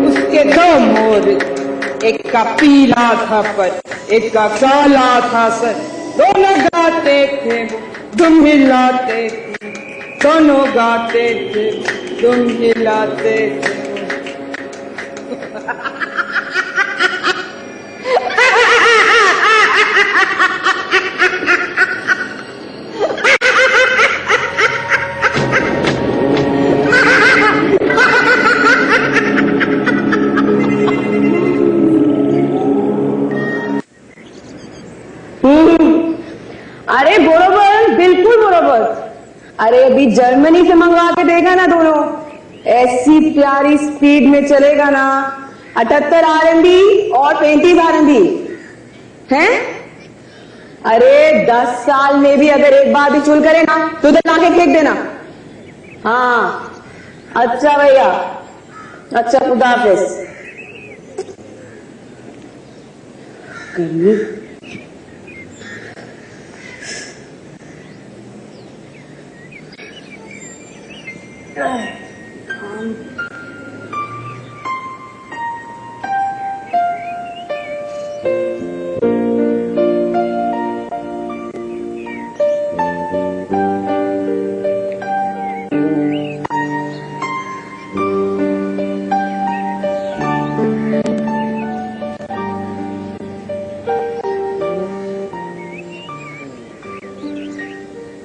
उसके दो मोर, एक का पीला था पर एक का काला था सर। दोनों गाते थे तुम हिलाते थे, दोनों गाते थे तुम हिलाते थे। अरे बरोबर, बिल्कुल बरोबर। अरे अभी जर्मनी से मंगवा के देगा ना दोनों, ऐसी प्यारी स्पीड में चलेगा ना। 78 आरएमबी और 35 आरएमबी हैं। अरे 10 साल में भी अगर एक बार भी चुल करे ना तो लाके फेंक देना। हाँ अच्छा भैया, अच्छा खुदा हाफिज।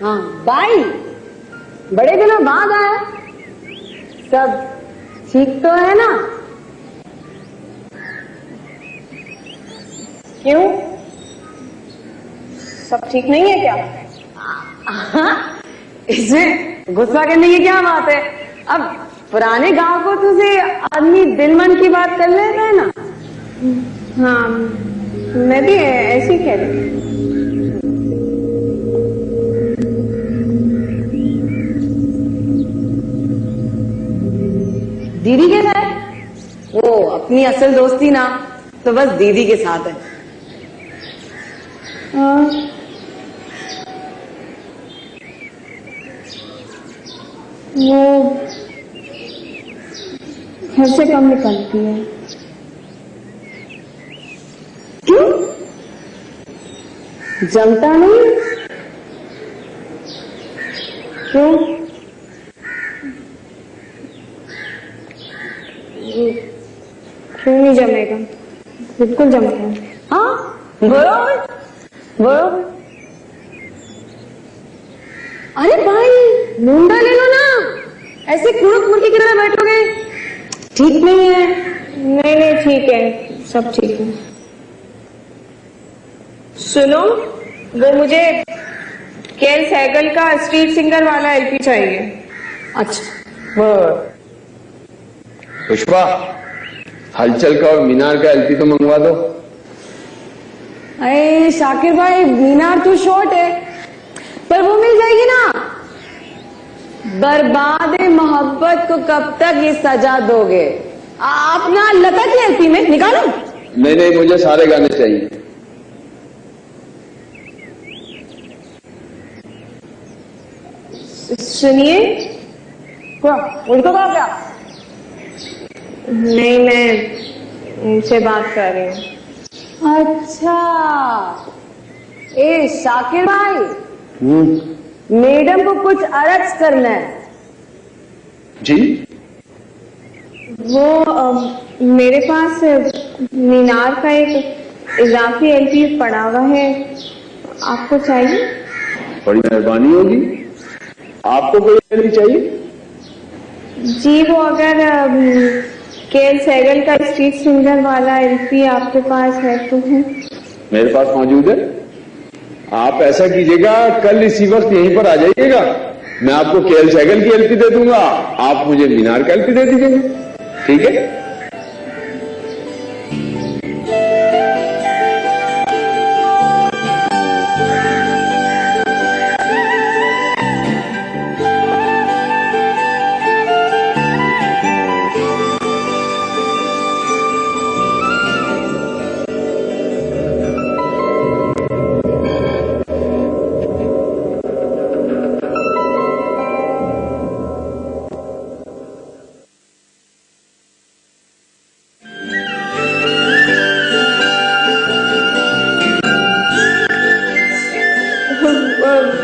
हाँ भाई, बड़े दिनों बाद आया। सब ठीक तो है ना? क्यों, सब ठीक नहीं है क्या? इसमें गुस्सा करने की क्या बात है? अब पुराने गांव को तुझे आदमी दिल मन की बात कर लेता है ना। हाँ, मैं भी ऐसे ही कह रही। दीदी के साथ? वो अपनी असल दोस्ती ना तो बस दीदी के साथ है। वो घर से कम निकलती है। क्यों? जमता नहीं? क्यों? क्यों नहीं जमेगा? बिल्कुल जमता है। हाँ बरोबर बरोबर। अरे भाई मुंडा ले लो ना, ऐसे कुड़क मुर्गी की तरह बैठोगे, ठीक नहीं है। नहीं नहीं ठीक है, सब ठीक है। सुनो, वो मुझे केएल सहगल का स्ट्रीट सिंगर वाला एलपी चाहिए। अच्छा पुष्पा, हलचल का और मीनार का एलपी तो मंगवा दो। अरे शाकिर भाई, मीनार तो शॉर्ट है पर वो मिल जाएगी ना। बर्बाद मोहब्बत को कब तक ये सजा दोगे? आप ना लता की एलपी में निकालो। नहीं नहीं, मुझे सारे गाने चाहिए। सुनिए, क्या उनको कहा क्या? नहीं मैं उनसे बात कर रही हूँ। अच्छा, ए शाकिर भाई, मैडम को कुछ अर्ज करना है। जी? वो मेरे पास मीनार का एक इजाफी एलपी पड़ा हुआ है, आपको चाहिए? बड़ी मेहरबानी होगी। आपको कोई एलपी चाहिए? जी, वो अगर केएल सहगल का स्ट्रीट सिंगर वाला एलपी आपके पास है तो है। मेरे पास मौजूद है। आप ऐसा कीजिएगा, कल इसी वक्त यहीं पर आ जाइएगा, मैं आपको केएल सहगल की एलपी दे दूंगा, आप मुझे मीनार का एलपी दे दीजिएगा, ठीक है?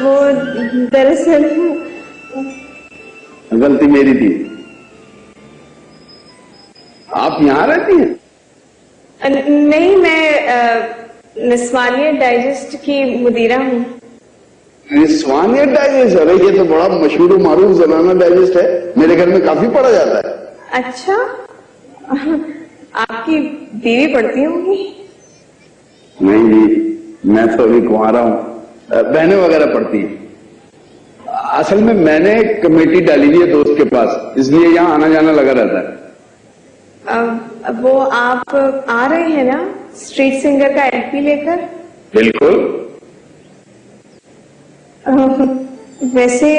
वो दरअसल गलती मेरी थी। आप यहां रहती हैं? नहीं, मैं निस्वानियत डाइजेस्ट की मुदीरा हूँ। निस्वानियत डाइजेस्ट? अरे ये तो बड़ा मशहूर मारूफ जनाना डाइजेस्ट है, मेरे घर में काफी पढ़ा जाता है। अच्छा, आपकी बीवी पढ़ती होंगी? नहीं जी, मैं तो अभी कुंवारा हूं, बहनें वगैरह पढ़ती हैं। असल में मैंने एक कमेटी डाली हुई है दोस्त के पास, इसलिए यहां आना जाना लगा रहता है। वो आप आ रहे हैं ना स्ट्रीट सिंगर का एलपी लेकर? बिल्कुल। वैसे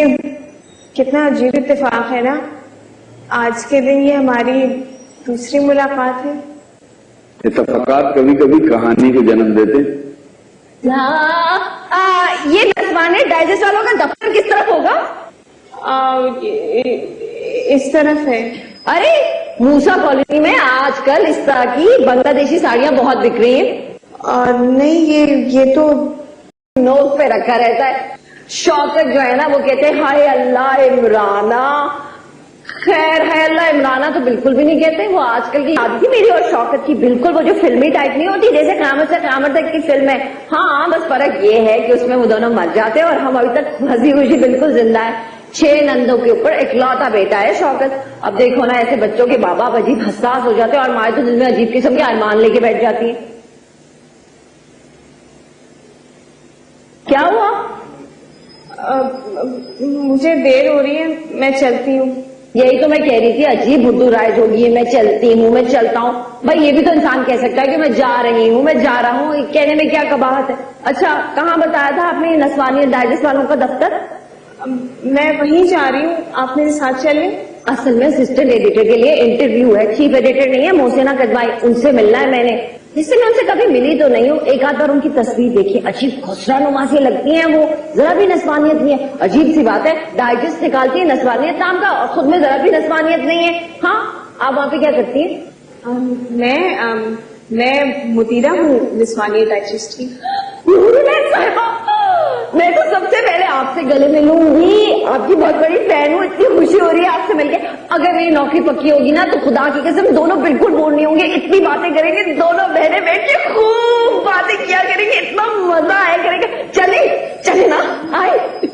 कितना अजीब इत्तेफाक है ना, आज के दिन ये हमारी दूसरी मुलाकात है। इत्तेफाकात कभी कभी कहानी को जन्म देते। ये नस्वानियत डाइजेस्ट वालों का दफ्तर किस तरफ होगा? इस तरफ है। अरे मूसा कॉलोनी में आजकल इस तरह की बांग्लादेशी साड़ियां बहुत बिक रही हैं। नहीं, ये तो नोट पे रखा रहता है। शौकत जो है ना, वो कहते हैं हाय अल्लाह इमराना। खैर है अल्लाह इमराना तो बिल्कुल भी नहीं कहते। वो आजकल की याद थी मेरी और शौकत की, बिल्कुल वो जो फिल्मी टाइप नहीं होती, जैसे क़यामत से क़यामत तक की फिल्म है। हाँ, बस फर्क ये है कि उसमें वो दोनों मर जाते हैं और हम अभी तक हंसी खुशी बिल्कुल जिंदा है। 6 नंदों के ऊपर इकलौता बेटा है शौकत। अब देखो ना, ऐसे बच्चों के बाबा अजीब हसास हो जाते हैं और माए तो दिल में अजीब किस्म के अरमान लेके बैठ जाती है। क्या हुआ? मुझे देर हो रही है, मैं चलती हूँ। यही तो मैं कह रही थी, अजीब उर्दू राइज होगी, मैं चलती हूँ, मैं चलता हूँ। भाई ये भी तो इंसान कह सकता है कि मैं जा रही हूँ, मैं जा रहा हूँ, कहने में क्या कबाहत है। अच्छा, कहाँ बताया था आपने नस्वानियत डाइजेस्ट वालों का दफ्तर? मैं वहीं जा रही हूँ, आप मेरे साथ चलें? असल में असिस्टेंट एडिटर के लिए इंटरव्यू है, चीफ एडिटर नहीं है, मोहसिना कदवाई, उनसे मिलना है मैंने। जिससे मैं उनसे कभी मिली तो नहीं हूँ, एक आध बार उनकी तस्वीर देखी, अजीब खुसरानुमा सी लगती है वो, जरा भी नस्वानियत नहीं है। अजीब सी बात है, डाइजेस्ट निकालती है नस्वानियत नाम का और खुद में जरा भी नस्वानियत नहीं है। हाँ, आप वहां पे क्या करती है? मैं मुदीरा हूँ निस्वानियत डाइजेस्ट की। मैं तो सबसे पहले आपसे गले मिलूंगी, आपकी बहुत बड़ी फैन हूँ, इतनी खुशी हो रही है आपसे मिलके। अगर मेरी नौकरी पक्की होगी ना तो खुदा की कसम दोनों बिल्कुल बोर नहीं होंगे, इतनी बातें करेंगे, दोनों बहनें बैठ के खूब बातें किया करेंगे, इतना मजा आया करेगा। चले चले ना, आए।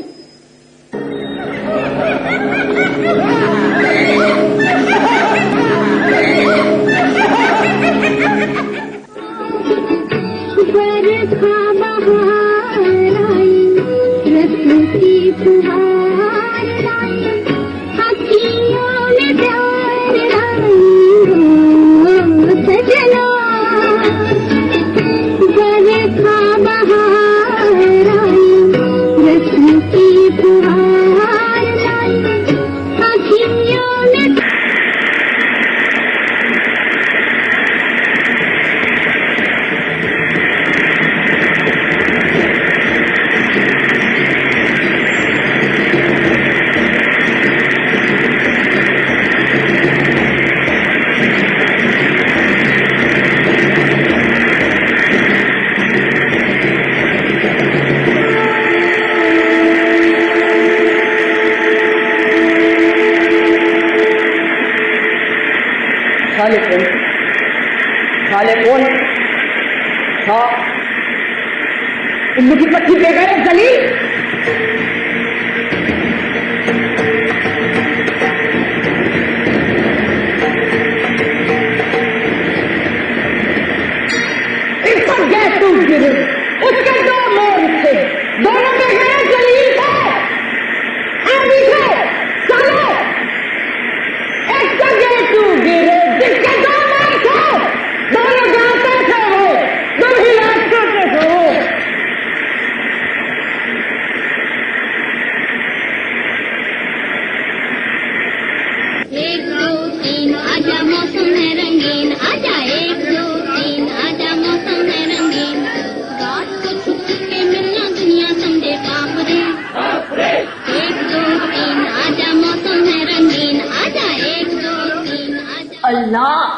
साले कौन? हाँ, उल्लू की पट्टी पे गए जलील। इसका गैस टूट गिरे, उसके 2 मोर थे।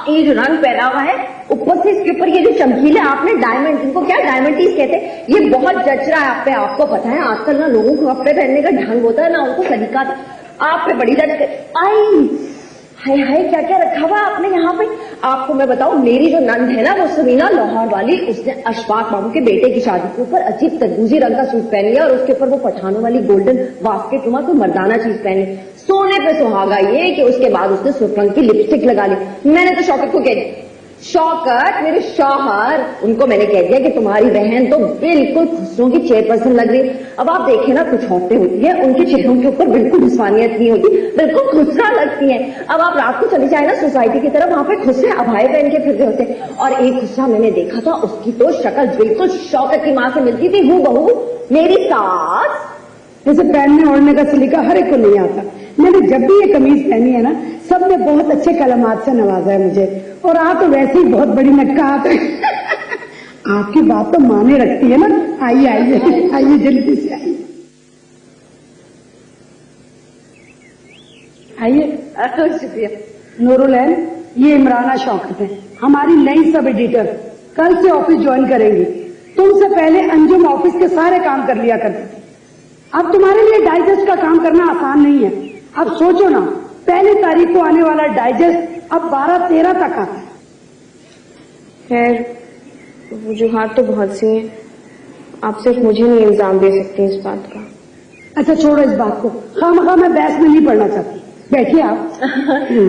ये जो रंग पहना हुआ है, ऊपर से इसके ऊपर ये जो चमकीले आपने डायमंड, इनको क्या डायमंडीज कहते हैं, ये बहुत जच रहा है आप पे। आपको पता है आजकल ना लोगों को कपड़े पहनने का ढंग होता है ना, उनको सलीका, आप पे बड़ी जच आई। हाय हाय, क्या क्या रखा हुआ आपने यहाँ पे। आपको मैं बताऊं, मेरी जो नंद है ना, वो समीना लाहौर वाली, उसने अशफाक बाबू के बेटे की शादी के ऊपर अजीब तरबूजी रंग का सूट पहन लिया और उसके ऊपर वो पठानों वाली गोल्डन बास्केट नुमा कोई मर्दाना चीज पहनी। सोने पे सुहागा ये कि उसके बाद उसने सुर्ख रंग की लिपस्टिक लगा ली। मैंने तो शौकत को कह दिया, शौकत मेरे शौहर, उनको मैंने कह दिया कि तुम्हारी बहन तो बिल्कुल खुसरों की चेयरपर्सन लग रही है। अब आप देखें ना, कुछ औरतें होती है उनके चेहरों के ऊपर बिल्कुल हुस्वानियत नहीं होती, बिल्कुल खुसरा लगती है। अब आप रात को चली जाए ना सोसाइटी की तरफ, वहां पे खुसरे अभाए पहन के फिर रहे होते हैं। और एक खुसरा मैंने देखा था, उसकी तो शक्ल बिल्कुल शौकत की माँ से मिलती थी, हूबहू मेरी सास। जैसे पहनने ओढ़ने का सलीका हर एक को नहीं आता। मैंने जब भी ये कमीज पहनी है ना, सबने बहुत अच्छे कलमात से नवाजा है मुझे। और आप तो वैसे ही बहुत बड़ी नटकात है। आपकी बात तो माने रखती है ना। आइए आइए आइए, जल्दी से आइए आइए। शुक्रिया। नूरुलैन, ये इमराना शौकत है, हमारी नई सब एडिटर, कल से ऑफिस ज्वाइन करेंगी। तुमसे पहले अंजुम ऑफिस के सारे काम कर लिया करती थी। अब तुम्हारे लिए डाइजेस्ट का काम करना आसान नहीं है। अब सोचो ना, पहली तारीख को आने वाला डाइजेस्ट अब 12-13 तक आता है। खैर, वजूहात तो बहुत सी हैं, आप सिर्फ मुझे नहीं इल्जाम दे सकती इस बात का। अच्छा छोड़ो इस बात को, खामखा मैं बहस में नहीं पढ़ना चाहती, बैठिए आप।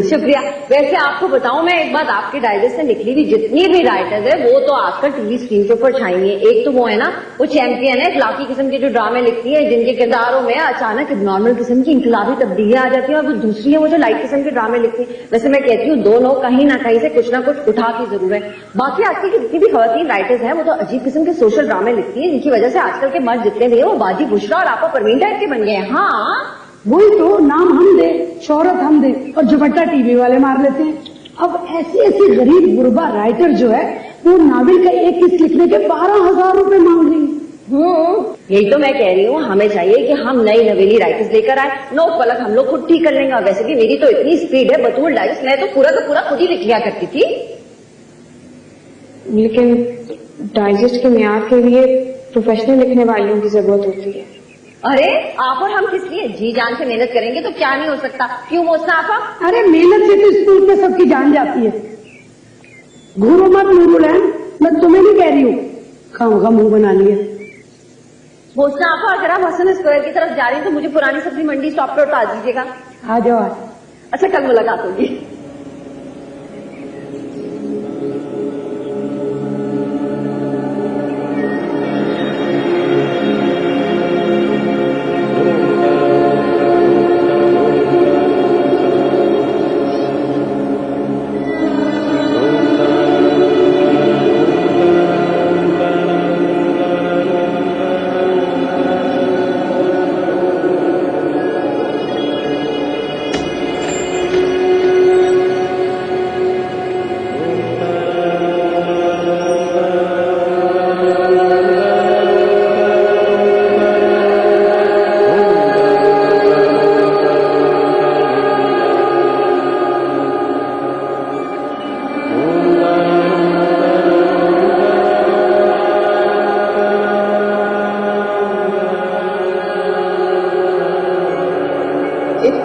शुक्रिया। वैसे आपको बताऊं, मैं एक बात आपके डाइजेस्ट से निकली हुई जितनी भी राइटर्स है, वो तो आजकल टीवी स्क्रीन के ऊपर छाई है। एक तो वो है ना, वो चैंपियन है, इखलाकी किस्म के जो ड्रामे लिखती है, जिनके किरदारों में अचानक नॉर्मल किस्म की इंकलाबी तब्दीलियां आ जाती है। और वो दूसरी है वो जो लाइट किस्म के ड्रामे लिखती है। वैसे मैं कहती हूँ दोनों कहीं ना कहीं से कुछ ना कुछ उठा की जरूर है। बाकी आजकल की जितनी भी खवातीन राइटर्स हैं, वो तो अजीब किस्म के सोशल ड्रामे लिखती है, जिनकी वजह से आजकल के मर्द जितने भी है वो बाजी बुशरा और आपा परवीन टाइप के बन गए हैं। हाँ, वही तो, नाम हम दे, शोहरत हम दे, और दुपट्टा टीवी वाले मार लेते हैं। अब ऐसी ऐसी गरीब गुरबा राइटर जो है, वो नावल का एक किस्त लिखने के 12,000 रुपए मांग रही है। यही तो मैं कह रही हूँ, हमें चाहिए कि हम नई नवेली राइटर्स लेकर आए। नोट पलक हम लोग खुद ठीक कर लेंगे। वैसे भी मेरी तो इतनी स्पीड है, बतूल डाइजेस्ट मैं तो पूरा का पूरा खुद ही लिख लिया करती थी। लेकिन डाइजेस्ट के म्यार के लिए प्रोफेशनल लिखने वालों की जरूरत होती है। अरे आप और हम किस लिए जी जान से मेहनत करेंगे तो क्या नहीं हो सकता। क्यों मोसना आपा? अरे मेहनत से तो स्कूल में सबकी जान जाती है। घूरो मत नूरुलैन, मैं तुम्हें नहीं कह रही हूँ, खामखा मुंह बना लिया। मोसना आपा, अगर आप हसन स्क्वायर की तरफ जा रही हैं तो मुझे पुरानी सब्जी मंडी स्टॉप पर उतार दीजिएगा। आ जाओ आज। अच्छा, कल मुलाकात होगी।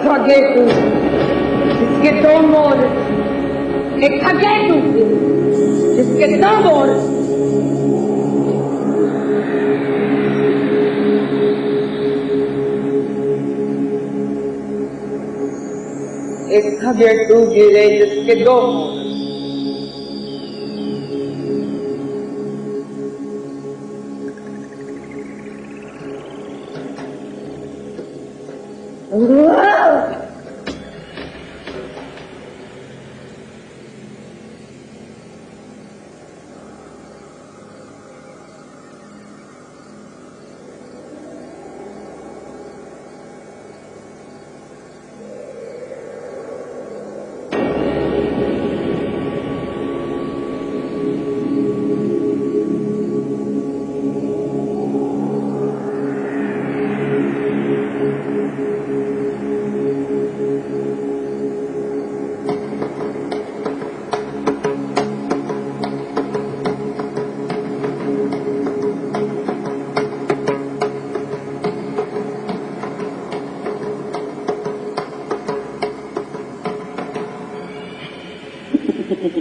खगेटू, जिसके दो मोर, एक खगेटू जिसके दो मोर, एक खगेटू गिरे जिसके दो मोर।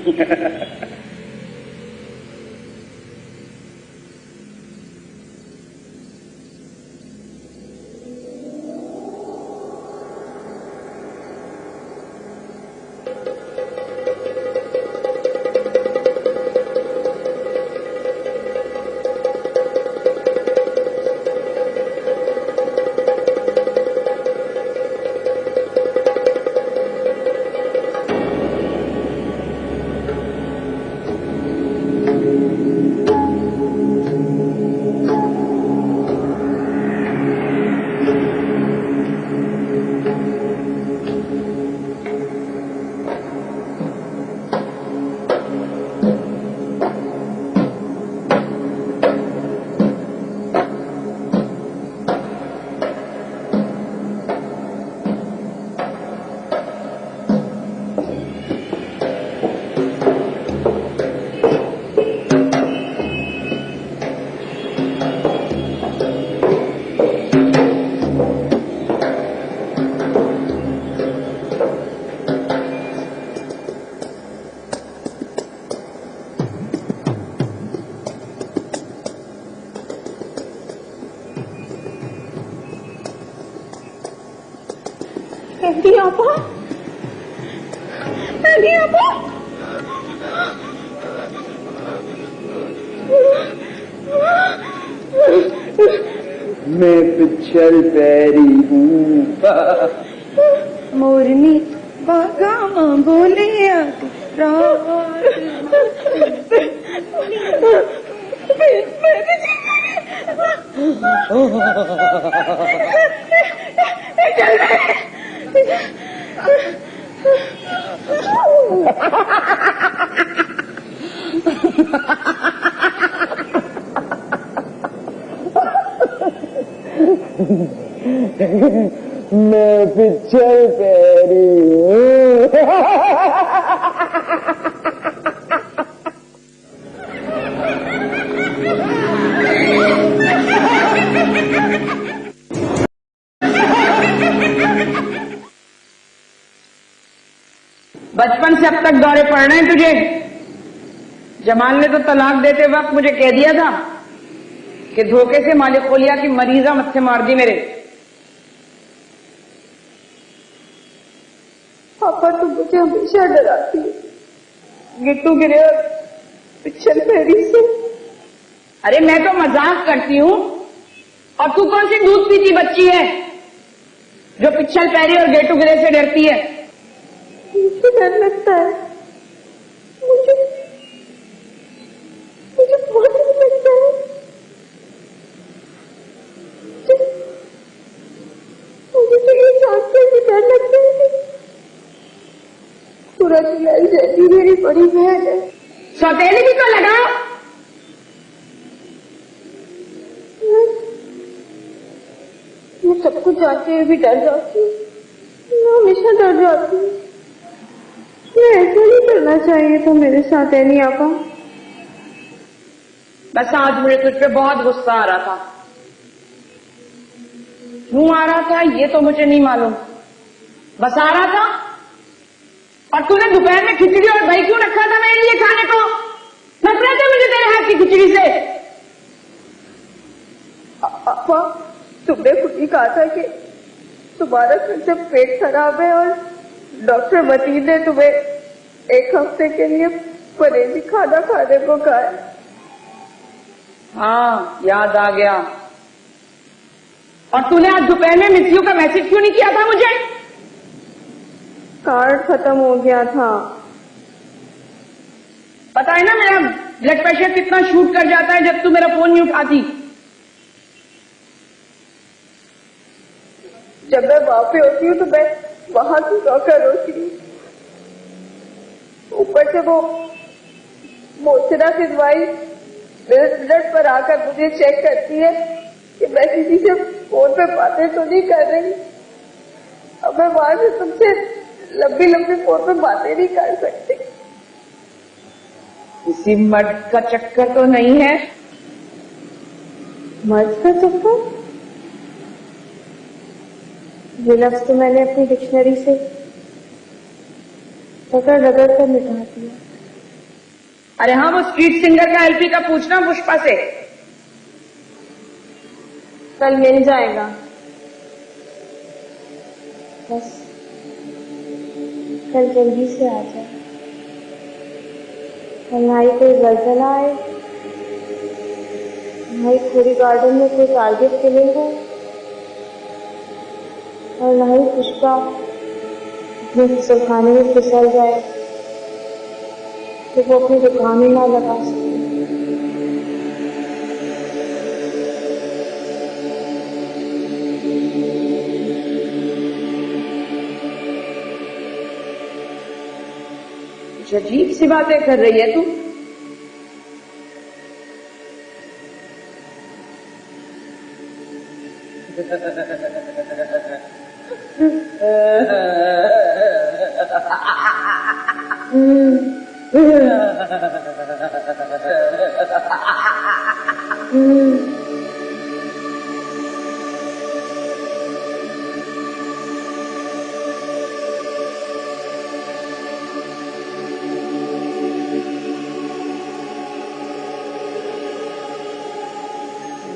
मैं पिछल पैरी हूँ मोरनी बागा बोले मैं पिछल पैरी हूँ। बचपन से अब तक दौरे पड़ रहे हैं तुझे। जमाल ने तो तलाक देते वक्त मुझे कह दिया था कि धोखे से मालिक खोलिया की मरीजा मत्थे मार दी मेरे। पापा तो मुझे हमेशा डराती है गिट्टू गिरे और पिछल पैरी से। अरे मैं तो मजाक करती हूँ, और तू कौन सी दूध पीती बच्ची है जो पिछल पैरी और गेटू गिरे से डरती है। मुझे डर लगता है, मुझे बहुत डर लगता है। मुझे तो ये सोच कर भी डर लगता है। सूरज लाल जैसी मेरी बड़ी बहन है। सौतेली भी तो लगाओ। मैं सब कुछ जानते हुए भी डर जाती हूँ। मैं हमेशा डर जाती हूँ। मैं ऐसा नहीं करना चाहिए था मेरे साथ एनी आपा। बस आज मुझे तुझ पे बहुत गुस्सा आ रहा था। क्यों आ रहा था ये तो मुझे नहीं मालूम, बस आ रहा था। और तूने दोपहर में खिचड़ी और दही क्यों रखा था मेरे लिए खाने को? नफरत है मुझे तेरे हाथ की खिचड़ी से। आपा, तुमने खुद ही कहा था कि तुम्हारा फिर से पेट खराब है और डॉक्टर मतीन ने तुम्हें 1 हफ्ते के लिए परहेजी खाना खाने को कहा है। हाँ, याद आ गया। और तूने आज दोपहर में मिस यू का मैसेज क्यों नहीं किया था मुझे? कार्ड खत्म हो गया था। पता है ना मेरा ब्लड प्रेशर कितना शूट कर जाता है जब तू मेरा फोन नहीं उठाती। जब मैं वहां पे होती हूँ तो मैं वहां की नौकर होती हूँ। ऊपर से वो मोचरा की दवाई मेरे ब्लड पर आकर मुझे चेक करती है कि मैं किसी से फोन पे बातें तो नहीं कर रही। अब मैं वहां से तुमसे लंबी लंबी फोन पे बातें नहीं कर सकती। किसी मर्द का चक्कर तो नहीं है? मर्द का चक्कर? ये लफ्ज तो मैंने अपनी डिक्शनरी से रगड़ रगड़ कर मिटा दिया। अरे हाँ, वो स्ट्रीट सिंगर का एलपी का पूछना पुष्पा से। कल मिल जाएगा, बस कल जल्दी से आ जाए। कल ना ही कोई गजल आए, ना ही पूरी गार्डन में कोई टारगेट किलिंग हो, और ना ही पुष्पा अपने फिसल खाने में फिसल जाए तो वो अपनी दुकान ही ना लगा सके। अजीब सी बातें कर रही है तू।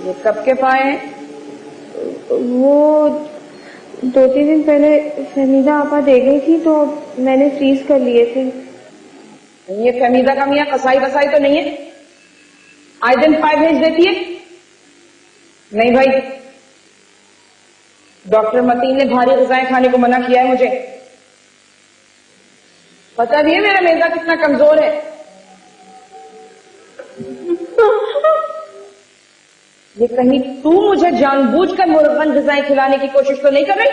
ये कब के पाए हैं? वो 2-3 दिन पहले फहमीदा आपा दे गई थी तो मैंने फ्रीज कर लिए थे। ये फहमीदा का मियाँ कसाई बसाई तो नहीं है? आए दिन पाए भेज देती है? नहीं भाई, डॉक्टर मतीन ने भारी ग़िज़ाएं खाने को मना किया है मुझे। पता भी है मेरा मैदा कितना कमजोर है। ये कहीं तू मुझे जानबूझकर मुरब्बन ग़िज़ाएं खिलाने की कोशिश तो नहीं कर रही?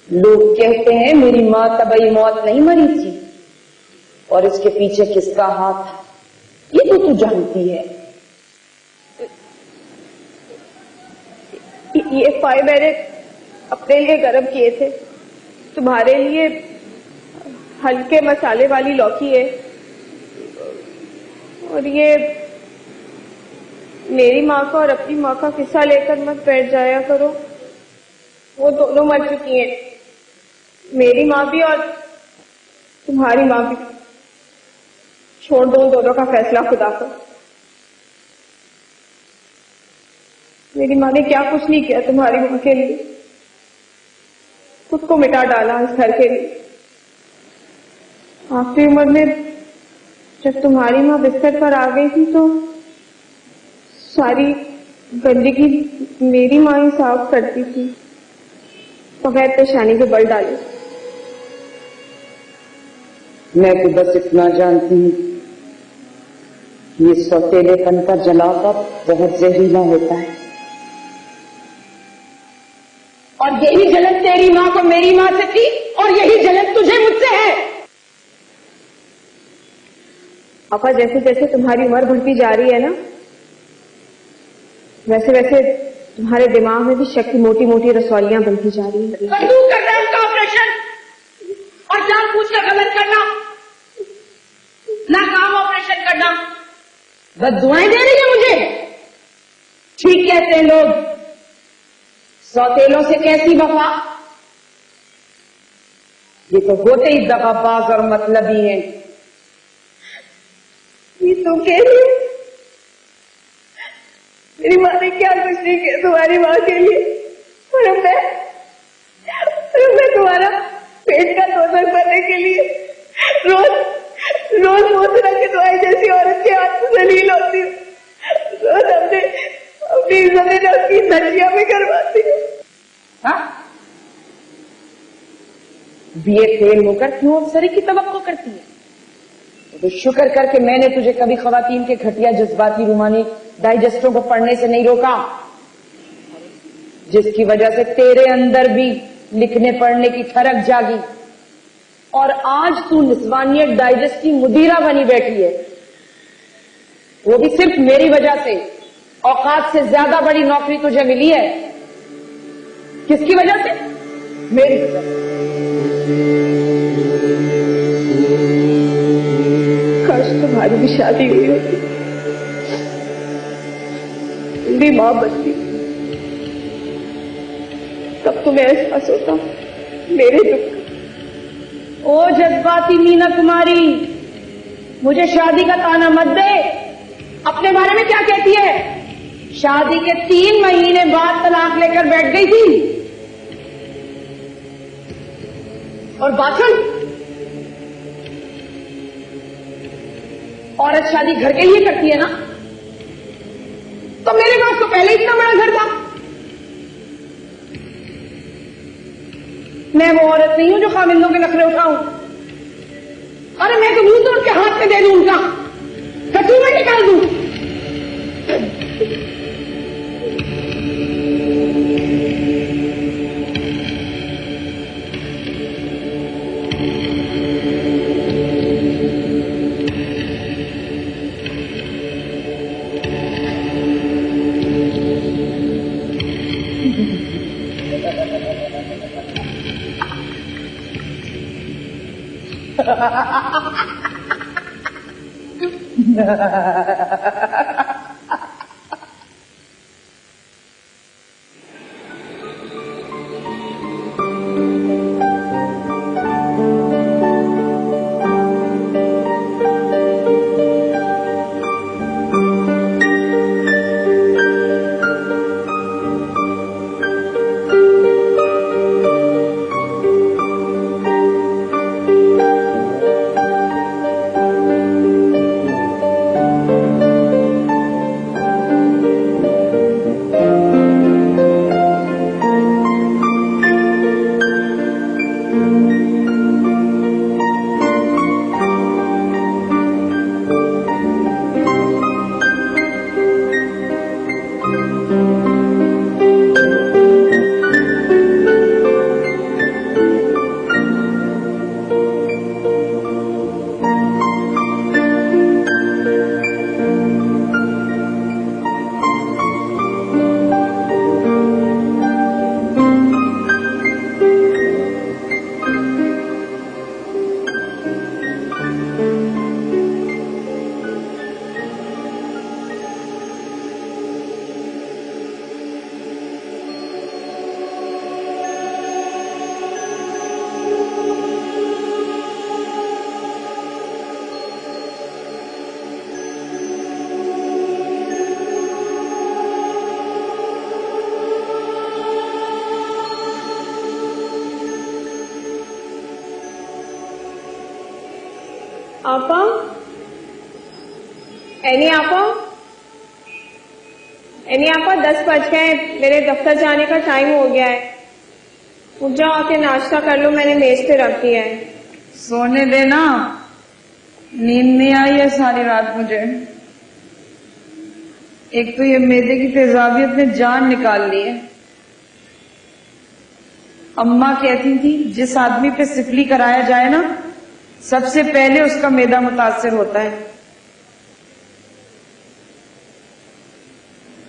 लोग कहते हैं मेरी मां तबई मौत नहीं मरी थी, और इसके पीछे किसका हाथ था ये तो तू जानती है। ये पाए मैंने अपने लिए गरम किए थे, तुम्हारे लिए हल्के मसाले वाली लौकी है, और ये मेरी माँ का और अपनी माँ का किस्सा लेकर मत बैठ जाया करो, वो दोनों मर चुकी हैं, मेरी माँ भी और तुम्हारी माँ भी। छोड़ दो दोनों का फैसला खुदा को। मेरी माँ ने क्या कुछ नहीं किया तुम्हारी माँ के लिए, खुद को मिटा डाला इस घर के लिए। आखिरी उम्र में जब तुम्हारी माँ बिस्तर पर आ गई थी तो सारी गंदगी मेरी माँ ही साफ करती थी, बगैर पेशानी के बल डाले। मैं तो बस इतना जानती हूँ, ये सौतेलेपन का जलावा बहुत जहरीला होता है, और यही जलन तेरी माँ को मेरी माँ से थी, और यही जलन तुझे मुझसे है। अपा जैसे जैसे तुम्हारी उम्र बढ़ती जा रही है ना, वैसे वैसे तुम्हारे दिमाग में भी शक की मोटी मोटी रसौलियां बनती जा रही हैं। तू कर रहा है उनका ऑपरेशन, और जानबूझ कर गलत करना, नाकाम ऑपरेशन करना, बद्दुआएं दे रही है मुझे। ठीक कहते हैं लोग, सौतेलों से कैसी वफा। ये तो होते ही दगाबाज और मतलबी हैं। ये तुम कह रही हो? मेरी माँ ने क्या कुछ नहीं किया तुम्हारी माँ के लिए, और मैं तुम्हारा पेट का दोजख बनने के लिए रोज रोज मोसरा की दुआई जैसी औरत के हाथ में जलील होती हूँ, रोज अपनी जमीन उसकी सब्जियां में करवाती हूँ। हाँ, बीए फेल होकर क्यों अफसरी की तवक्को करती है? तो शुक्र करके मैंने तुझे कभी खवातीन के घटिया जज्बाती रूमानी डाइजेस्टों को पढ़ने से नहीं रोका, जिसकी वजह से तेरे अंदर भी लिखने पढ़ने की ठरक जागी, और आज तू निस्वानियत डाइजेस्ट की मुदीरा बनी बैठी है, वो भी सिर्फ मेरी वजह से। औकात से ज्यादा बड़ी नौकरी तुझे मिली है। किसकी वजह से? मेरी वजह से। काश तुम्हारी भी शादी हुई होती, मेरी माँ बनती, तब तुम्हें एहसास होता मेरे दुख ओ जज्बाती मीना कुमारी, मुझे शादी का ताना मत दे। अपने बारे में क्या कहती है? शादी के 3 महीने बाद तलाक लेकर बैठ गई थी। और भाषण, औरत शादी घर के लिए करती है ना, तो मेरे पास तो पहले इतना बड़ा घर था। मैं वो औरत नहीं हूं जो खामिंदों के नखरे उठाऊं। अरे मैं तो मुंह तोड़ के हाथ में दे दूं, उनका कटू में निकाल दूं। आपा, एनी आपा, 10 बज गए, मेरे दफ्तर जाने का टाइम हो गया है। उठ जाओ, आके नाश्ता कर लो, मैंने मेज पे रख दिया है। सोने देना, नींद नहीं आई है सारी रात मुझे। एक तो ये मैदे की तेजाबियत ने जान निकाल ली है। अम्मा कहती थी जिस आदमी पे सिफली कराया जाए ना, सबसे पहले उसका मैदा मुतासिर होता है।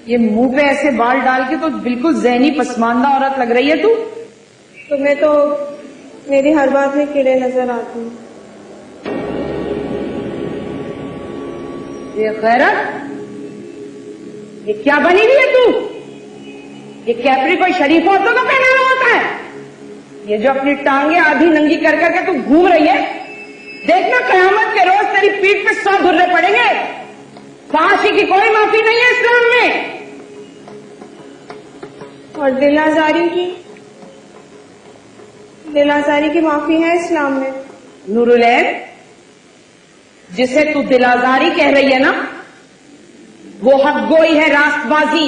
ये मुंह पे ऐसे बाल डाल के तो बिल्कुल ज़हनी पसमानदा औरत लग रही है तू। तुम्हें तो मेरी हर बात में कीड़े नजर आते हैं। ये गैरत, ये क्या बनी हुई है तू? ये कैपरी कोई शरीफ औरतों का पहनावा होता है? ये जो अपनी टांगे आधी नंगी कर करके तू घूम रही है, देखना कयामत के रोज तेरी पीठ पे 100 धुर्रे पड़ेंगे। फांसी की कोई माफी नहीं है इस्लाम में। और दिल आजारी की माफी है इस्लाम में। नूरुलैन, जिसे तू दिल आजारी कह रही है ना, वो हक गोई है, रास्तबाजी।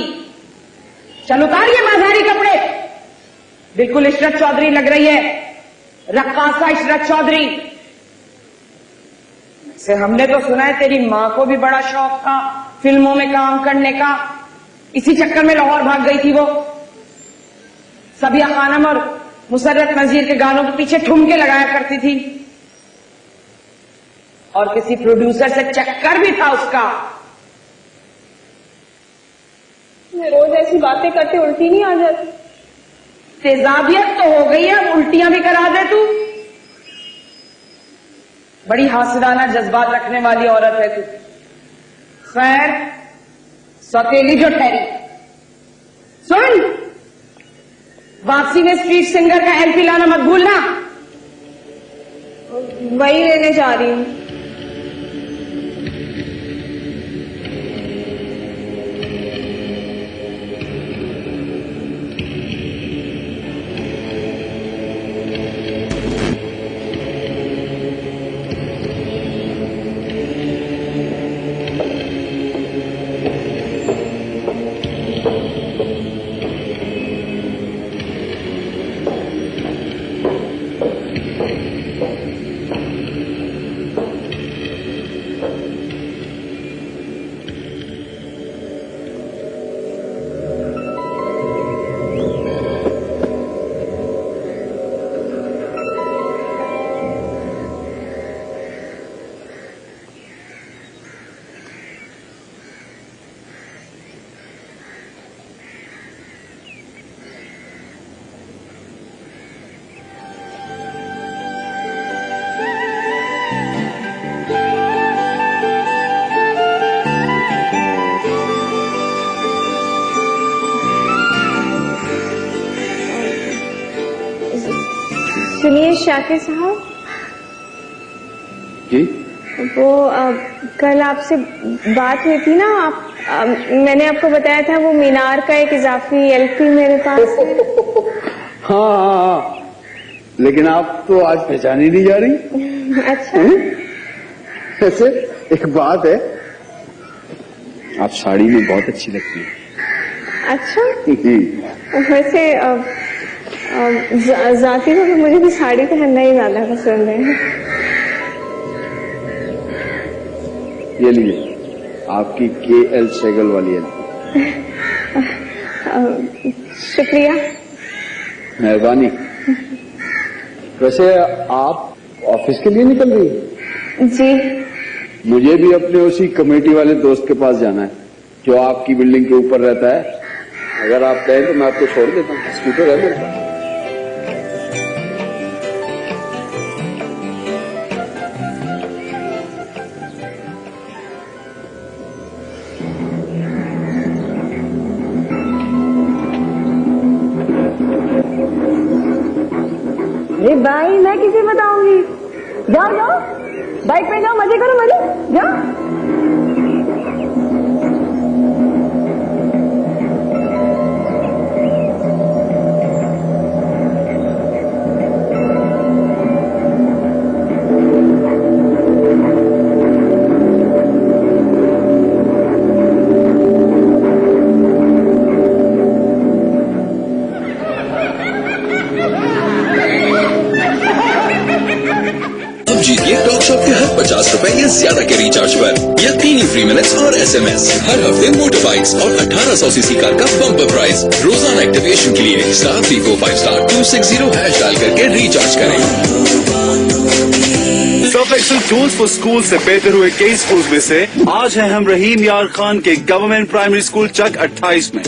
चल उतारिए बाजारी कपड़े, बिल्कुल इशरत चौधरी लग रही है, रक्कासा इशरत चौधरी। से हमने तो सुना है तेरी माँ को भी बड़ा शौक था फिल्मों में काम करने का, इसी चक्कर में लाहौर भाग गई थी वो। सबिया खानम और मुसर्रत नजीर के गानों के पीछे ठुमके लगाया करती थी, और किसी प्रोड्यूसर से चक्कर भी था उसका। मैं रोज ऐसी बातें करते उल्टी नहीं आ जाती? तेजाबियत तो हो गई है, अब उल्टियां भी करा दे तू। बड़ी हासिदाना जज्बात रखने वाली औरत है तू। खैर, सौतेली जो ठहरी, सुन, वापसी में स्ट्रीट सिंगर का एलपी लाना मत भूलना। वही लेने जा रही हूँ। सुनिए शाकिर साहब, जी वो कल आपसे बात हुई थी ना, मैंने आपको बताया था वो मीनार का एक इजाफी एलपी मेरे पास है। हाँ, लेकिन आप तो आज पहचानी नहीं जा रही। अच्छा, ऐसे एक बात है, आप साड़ी में बहुत अच्छी लगती है। अच्छा। वैसे जाती को मुझे भी साड़ी पहनना ही ज्यादा पसंद है। ये लिए आपकी KL सेगल वाली है। शुक्रिया। मेहरबानी। वैसे आप ऑफिस के लिए निकल रही? जी, मुझे भी अपने उसी कमेटी वाले दोस्त के पास जाना है जो आपकी बिल्डिंग के ऊपर रहता है। अगर आप कहें तो मैं आपको छोड़ देता हूँ, स्कूटर है मेरे पास। अरे भाई, मैं किसे बताऊंगी? जाओ जाओ, बाइक पे जाओ, मजे करो, मजे जाओ। जीतिए टॉक शॉप के हर 50 रुपए या ज्यादा के रिचार्ज पर या 3 फ्री मिनट्स और SMS। हर हफ्ते मोटर बाइक्स और 1800 सीसी कार का बम्पर प्राइस। रोजाना एक्टिवेशन के लिए *345*260# डायल करके रिचार्ज करें। सब एक्सेल टूल्स फॉर स्कूल से बेहतर हुए कई स्कूल में से आज है हम रहीम यार खान के गवर्नमेंट प्राइमरी स्कूल चक 28 में।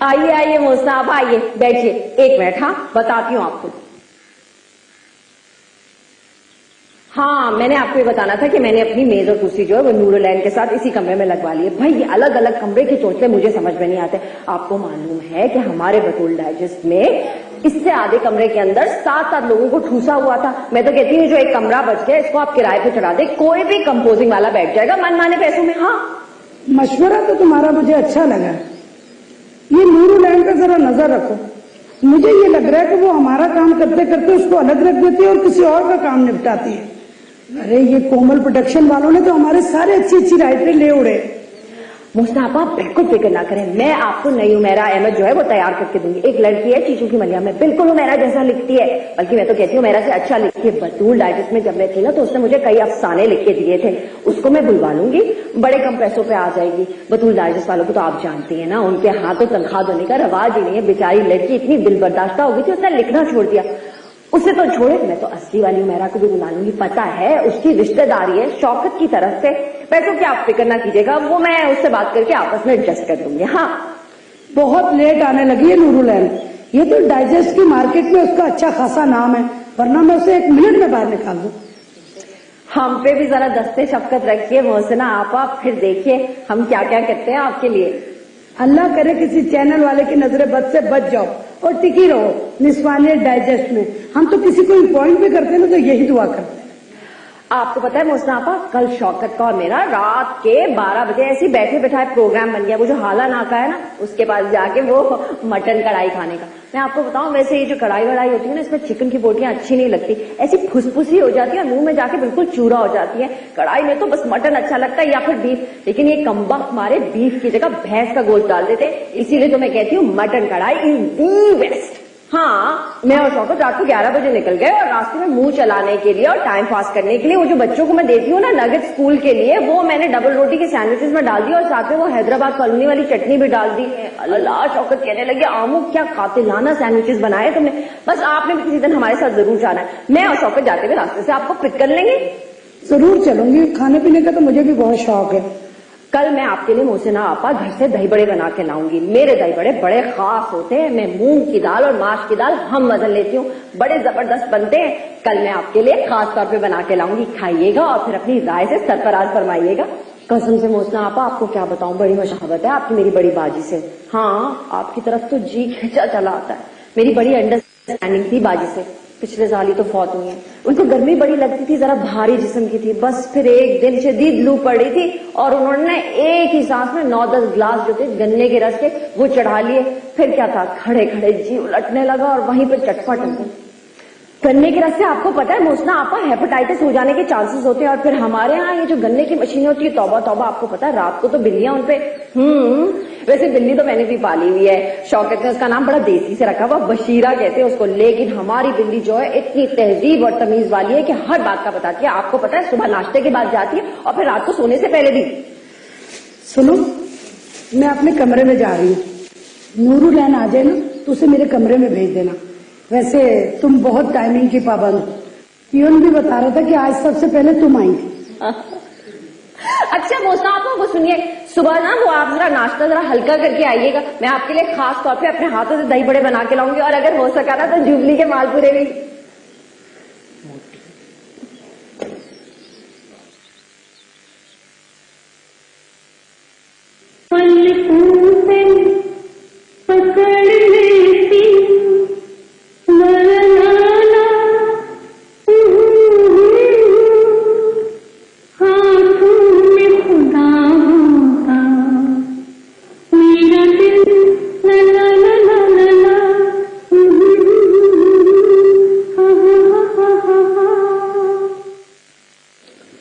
आइए आइए मोहसिना, आप आइए, बैठिए। एक मिनट, हाँ बताती हूँ आपको। हाँ, मैंने आपको ये बताना था कि मैंने अपनी मेज और कुर्सी जो है वो नूरलैंड के साथ इसी कमरे में लगवा ली है। भाई ये अलग अलग कमरे की चोचले मुझे समझ में नहीं आते। आपको मालूम है कि हमारे बतूल डाइजेस्ट में इससे आधे कमरे के अंदर 7-7 लोगों को ठूसा हुआ था। मैं तो कहती हूँ जो एक कमरा बच गया इसको आप किराए पे चढ़ा दे, कोई भी कंपोजिंग वाला बैठ जाएगा मनमाने पैसों में। हाँ, मशवरा तो तुम्हारा मुझे अच्छा लगा। ये नूरुलैंड का जरा नजर रखो। मुझे ये लग रहा है कि वो हमारा काम करते करते उसको अलग रख देती है और किसी और का काम निपटाती है। अरे ये कोमल प्रोडक्शन वालों ने तो हमारे सारे अच्छी राइटर ले उड़े। मुस्ताफ, आप बिल्कुल फिक्र ना करें, मैं आपको नई उमेरा अहमद जो है वो तैयार करके दूंगी। एक लड़की है चीचू की मलिया में, बिल्कुल उमेरा जैसा लिखती है, बल्कि मैं तो कहती हूँ उमेरा से अच्छा लिखती है। बतूल डाइजेस्ट में जब मैं थी ना तो उसने मुझे कई अफसाने लिख के दिए थे, उसको मैं बुलवा लूंगी, बड़े कम पैसों पे आ जाएगी। बतूल डाइजेस्ट वालों को तो आप जानती है ना, उनके हाथों तनख्वाह देने का रवाज ही नहीं है। बेचारी लड़की इतनी दिल बर्दाश्ता हो गई थी, उसने लिखना छोड़ दिया। उसे तो छोड़े, मैं तो असली वाली उमेरा को भी बुला लूंगी। पता है उसकी रिश्तेदारी है शौकत की तरफ से। पैसों की आप फिक्र ना कीजिएगा, वो मैं उससे बात करके आपस में एडजस्ट कर दूंगी। हाँ, बहुत लेट आने लगी है नूरुलैंड। ये तो डाइजेस्ट की मार्केट में उसका अच्छा खासा नाम है, वरना मैं उसे 1 मिनट में बाहर निकाल दूं। हम पे भी जरा दस्ते शफकत रखिए मोहसिना, आप फिर देखिए हम क्या क्या करते हैं आपके लिए। अल्लाह करे किसी चैनल वाले की नजर बद से बच जाओ और टिकी रहो निस्वानियत डाइजेस्ट में। हम तो किसी को इम्पॉइंट भी करते हैं ना तो यही दुआ करते हैं। आपको पता है मोहसिना आपा, कल शौकत का और मेरा रात के 12 बजे ऐसे ही बैठे बैठाए प्रोग्राम बन गया। वो जो हाला नाका है ना, उसके पास जाके वो मटन कढ़ाई खाने का। मैं आपको बताऊं, वैसे ये जो कढ़ाई वढ़ाई होती है ना, इसमें चिकन की बोटियां अच्छी नहीं लगती, ऐसी फुसफुसी हो जाती है, मुंह में जाके बिल्कुल चूरा हो जाती है। कढ़ाई में तो बस मटन अच्छा लगता है या फिर बीफ, लेकिन ये कम्बख्त हमारे बीफ की जगह भैंस का गोश्त डाल देते, इसीलिए तो मैं कहती हूँ मटन कढ़ाई इज दी बेस्ट। हाँ, मैं और शौकत रात को 11 बजे निकल गए और रास्ते में मुंह चलाने के लिए और टाइम पास करने के लिए वो जो बच्चों को मैं देती हूँ ना नगेट स्कूल के लिए, वो मैंने डबल रोटी के सैंडविचेस में डाल दी और साथ में वो हैदराबाद कॉलोनी वाली चटनी भी डाल दी। अल्लाह, शौकत कहने लगे आमू क्या कातिलाना सैंडविचेस बनाए तुमने। बस आपने भी किसी दिन हमारे साथ जरूर जाना है। मैं और शौकत जाते हुए रास्ते से आपको पिक कर लेंगे। जरूर चलूंगी, खाने पीने का तो मुझे भी बहुत शौक है। कल मैं आपके लिए मोहसिना आपा घर से दही बड़े बना के लाऊंगी। मेरे दही बड़े बड़े खास होते हैं, मैं मूंग की दाल और माश की दाल हम मदन लेती हूँ, बड़े जबरदस्त बनते हैं। कल मैं आपके लिए खास तौर पे बना के लाऊंगी, खाइएगा और फिर अपनी राय से सरफराज फरमाइएगा। कसम से मोहसिना आपा, आपको क्या बताऊं, बड़ी मशहबत है आपकी मेरी बड़ी बाजी से। हाँ, आपकी तरफ तो जी खिंचा चला आता है। मेरी बड़ी अंडरस्टैंडिंग थी बाजी से, पिछले साल ही तो फौत हुई है। उनको गर्मी बड़ी लगती थी, जरा भारी जिस्म की थी। बस फिर एक दिन शदीद लू पड़ी थी और उन्होंने एक ही सांस में 9-10 ग्लास जो थे गन्ने के रस के वो चढ़ा लिए। फिर क्या था, खड़े खड़े जी उलटने लगा और वहीं पर चटपट हो गई। गन्ने के रस से आपको पता है मोहसिना आपा, हेपेटाइटिस हो जाने के चांसेस होते हैं। और फिर हमारे यहाँ ये जो गन्ने की मशीन होती है, तौबा तौबा, आपको पता है रात को तो बिल्लियां उनपे वैसे बिल्ली तो मैंने भी पाली हुई है, शौकत ने उसका नाम बड़ा देसी से रखा हुआ, बशीरा कहते हैं उसको। लेकिन हमारी बिल्ली जो है इतनी तहजीब और तमीज वाली है कि हर बात का बताती है। आपको पता है सुबह नाश्ते के बाद जाती है और फिर रात को सोने से पहले भी। सुनो, मैं अपने कमरे में जा रही हूँ, नूरू लैन आ जाए ना तो उसे मेरे कमरे में भेज देना। वैसे तुम बहुत टाइमिंग की पाबंद हो, पियोन भी बता रहा था कि आज सबसे पहले तुम आई थी। अच्छा मोहसिना आपा, वो सुनिए, सुबह ना वो आप जरा नाश्ता जरा हल्का करके आइएगा। मैं आपके लिए खास तौर पे अपने हाथों से दही बड़े बना के लाऊंगी और अगर हो सका ना तो जुबली के मालपुरे भी।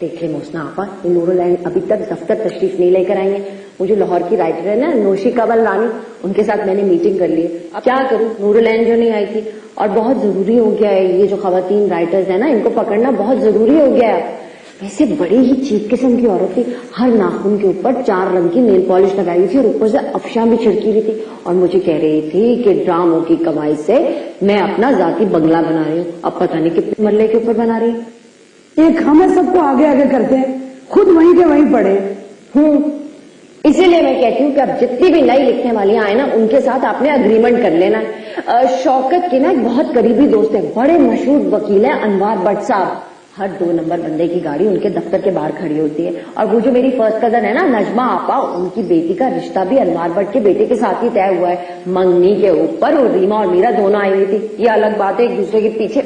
देखिए मोहसिना आपा, नूरुलैन अभी तक दफ्तर तशरीफ नहीं लेकर आई है। वो जो लाहौर की राइटर है ना नोशी कबल रानी, उनके साथ मैंने मीटिंग कर ली है। अब क्या करूं, नूरुलैन जो नहीं आई थी और बहुत जरूरी हो गया है, ये जो खवातीन राइटर्स है ना इनको पकड़ना बहुत जरूरी हो गया है। वैसे बड़ी ही चीप किस्म की औरत थी, हर नाखून के ऊपर 4 रंग की नेल पॉलिश लगाई हुई थी और ऊपर से अफशा भी छिड़की हुई थी और मुझे कह रही थी कि ड्रामों की कमाई से मैं अपना जाती बंगला बना रही हूँ। अब पता नहीं कितने मरले के ऊपर बना रही। एक हमें सबको आगे आगे करते हैं, खुद वहीं के वहीं पड़े। इसीलिए मैं कहती हूँ कि अब जितनी भी नई लिखने वाली आए ना उनके साथ आपने अग्रीमेंट कर लेना। शौकत के ना एक बहुत करीबी दोस्त है, बड़े मशहूर वकील है अनवार भट्ट साहब। हर 2 नंबर बंदे की गाड़ी उनके दफ्तर के बाहर खड़ी होती है। और वो जो मेरी फर्स्ट कजन है ना नजमा आपा, उनकी बेटी का रिश्ता भी अनवार भट्ट के बेटे के साथ ही तय हुआ है। मंगनी के ऊपर वो रीमा और मीरा दोनों आई हुई थी। ये अलग बात है, एक दूसरे के पीछे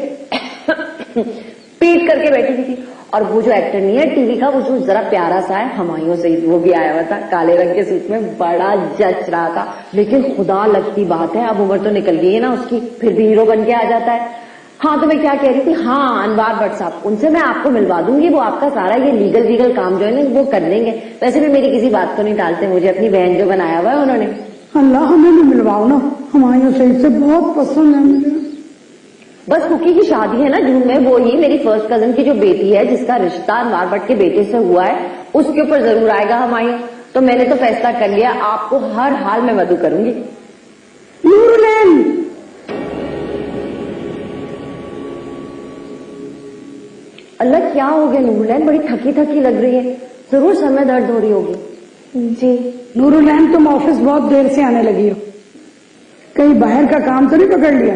पीट करके बैठी हुई थी। और वो जो एक्टर नहीं है टीवी का, वो जो जरा प्यारा सा है हुमायूं सईद, वो भी आया हुआ था काले रंग के सूट में, बड़ा जच रहा था। लेकिन खुदा लगती बात है, अब उम्र तो निकल गई है ना उसकी, फिर भी हीरो बन के आ जाता है। हाँ तो मैं क्या कह रही थी, हाँ अनवार भट्ट साहब, उनसे मैं आपको मिलवा दूंगी। वो आपका सारा ये लीगल काम जो है ना वो कर लेंगे। वैसे भी मेरी किसी बात को नहीं टालते, मुझे अपनी बहन जो बनाया हुआ है उन्होंने। अल्लाह हमें भी मिलवाओ ना, हुमायूं सईद से बहुत पसंद है मुझे। बस कुकी की शादी है ना जून में, वो ही मेरी फर्स्ट कजन की जो बेटी है जिसका रिश्ता अनवार भट्ट के बेटे से हुआ है, उसके ऊपर जरूर आएगा हुमायूं। तो मैंने तो फैसला कर लिया, आपको हर हाल में मदद करूंगी। नूरुलैन, अल्लाह क्या हो गया नूरुलैन, बड़ी थकी थकी लग रही है, जरूर सर में दर्द हो रही होगी। जी नूरुलैन, तुम ऑफिस बहुत देर से आने लगी हो, कहीं बाहर का काम तो नहीं पकड़ लिया?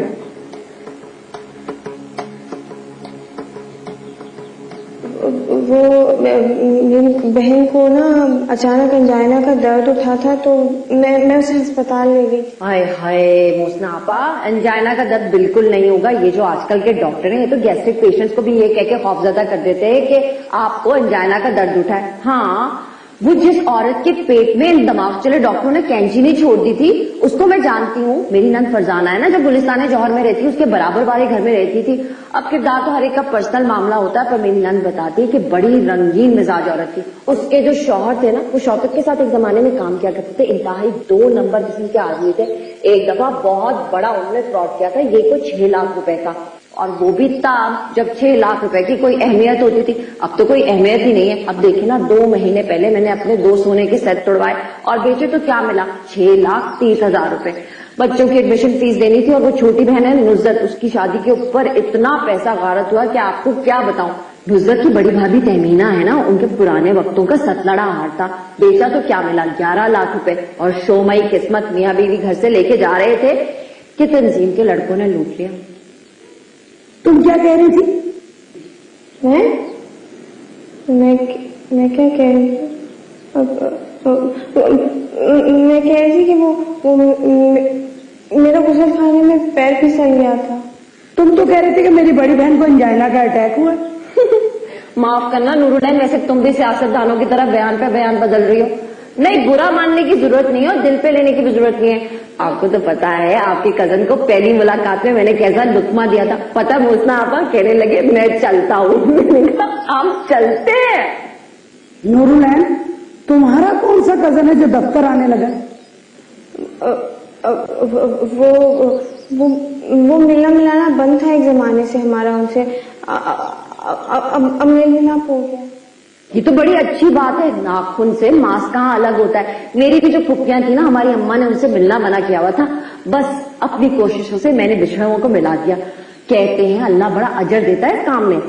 वो मेरी बहन को ना अचानक अंजाइना का दर्द उठा था तो मैं उसे अस्पताल ले गई। हाय हाय मोसना आपा, अंजाइना का दर्द बिल्कुल नहीं होगा। ये जो आजकल के डॉक्टर हैं ये तो गैस्ट्रिक पेशेंट्स को भी ये कह के खौफजदा कर देते हैं कि आपको अंजाइना का दर्द उठा है। हाँ, वो जिस औरत के पेट में दिमाग चले डॉक्टरों ने कैंची नहीं छोड़ दी थी उसको मैं जानती हूँ। मेरी नंद फरजाना है ना, जब गुलिस्तान जौहर में रहती, उसके बराबर वाले घर में रहती थी। अब किरदार तो हर एक का पर्सनल मामला होता है, पर मेरी नंद बताती है कि बड़ी रंगीन मिजाज औरत थी। उसके जो शौहर थे ना, वो शौकत के साथ एक जमाने में काम किया करते थे। इंतहाई 2 नंबर किस्म के आदमी थे। एक दफा बहुत बड़ा उन्होंने फ्रॉड किया था, ये को 6 लाख रुपए का, और वो भी तब जब 6 लाख रुपए की कोई अहमियत होती थी। अब तो कोई अहमियत ही नहीं है। अब देखिए ना, 2 महीने पहले मैंने अपने 2 सोने के सेट तोड़वाए और बेचे तो क्या मिला, 6,30,000 रुपए। बच्चों की एडमिशन फीस देनी थी और वो छोटी बहन है नुज़रत, उसकी शादी के ऊपर इतना पैसा गारत हुआ कि आपको क्या बताऊं। नुज़रत की बड़ी भाभी तहमीना है ना, उनके पुराने वक्तों का सतलड़ा हार था। बेचा तो क्या मिला, 11 लाख रुपए। और शोमई किस्मत मियाँ बीवी घर से लेके जा रहे थे कि तंजीम के लड़कों ने लूट लिया। तुम क्या कह रही थी? मैं क्या कह रही थी? मैं कह रही थी कि वो मेरा गुसल खाने में पैर फिसल गया था। तुम तो कह रहे थे कि मेरी बड़ी बहन को अंजाइना का अटैक हुआ। माफ करना नूरुलैन, वैसे तुम भी सियासतदानों की तरह बयान पे बयान बदल रही हो। नहीं, बुरा मानने की जरूरत नहीं है और दिल पे लेने की भी जरूरत नहीं है। आपको तो पता है आपकी कजन को पहली मुलाकात में मैंने कैसा लुत्मा दिया था। पता मोसना आपा कहने लगे मैं चलता हूँ। मैंने कहा हम चलते हैं। नूरुलैन, तुम्हारा कौन सा कजन है जो दफ्तर आने लगा? वो मिलना मिलाना बंद था एक जमाने से हमारा उनसे। अब मेल मिलाप हो गया। ये तो बड़ी अच्छी बात है। नाखून से मांस कहाँ अलग होता है। मेरी भी जो फुफियां थी ना, हमारी अम्मा ने उनसे मिलना मना किया हुआ था। बस अपनी कोशिशों से मैंने बिछड़ों को मिला दिया। कहते हैं अल्लाह बड़ा अजर देता है इस काम में।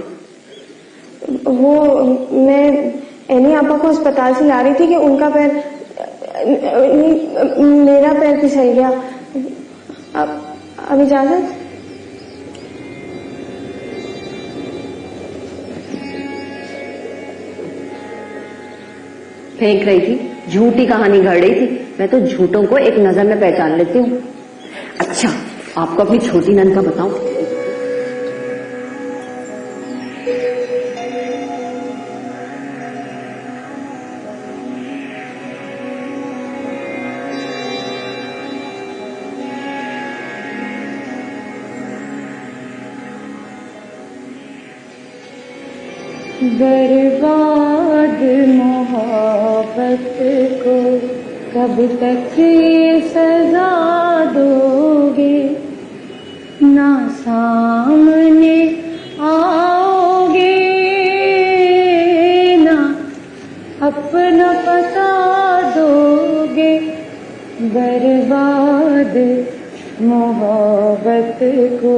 वो मैं एनी आपा को अस्पताल से ला रही थी कि उनका पैर मेरा पैर फिसल गया। अब इजाजत। फेंक रही थी, झूठी कहानी गढ़ रही थी। मैं तो झूठों को एक नजर में पहचान लेती हूँ। अच्छा, आपको अपनी छोटी नंद का बताऊं? बर्बाद मोहब्बत को कब तक ये सजा दोगे, ना सामने आओगे ना अपना पता दोगे। बर्बाद मोहब्बत को।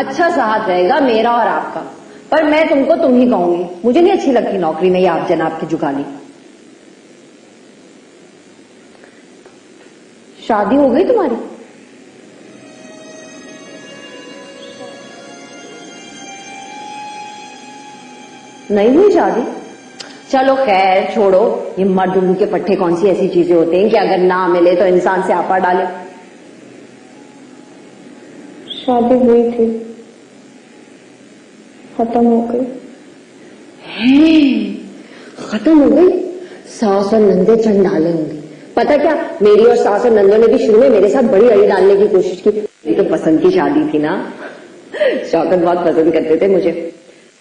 अच्छा साथ रहेगा मेरा और आपका, पर मैं तुमको तुम ही कहूंगी। मुझे नहीं अच्छी लगती नौकरी में ये आप जनाब की जुगाली। शादी हो गई तुम्हारी? नहीं हुई शादी? चलो खैर छोड़ो, ये मर्द उल्लू के पट्टे कौन सी ऐसी चीजें होते हैं कि अगर ना मिले तो इंसान से आपा डाले। शादी हुई थी, खत्म हो गई। खत्म हो गई? सास और नंदे चंड डाले होंगे। पता क्या, मेरी और सास और नंदों ने भी शुरू में मेरे साथ बड़ी अड़ी डालने की कोशिश की। ये तो पसंद की शादी थी ना, शौकत बहुत पसंद करते थे मुझे।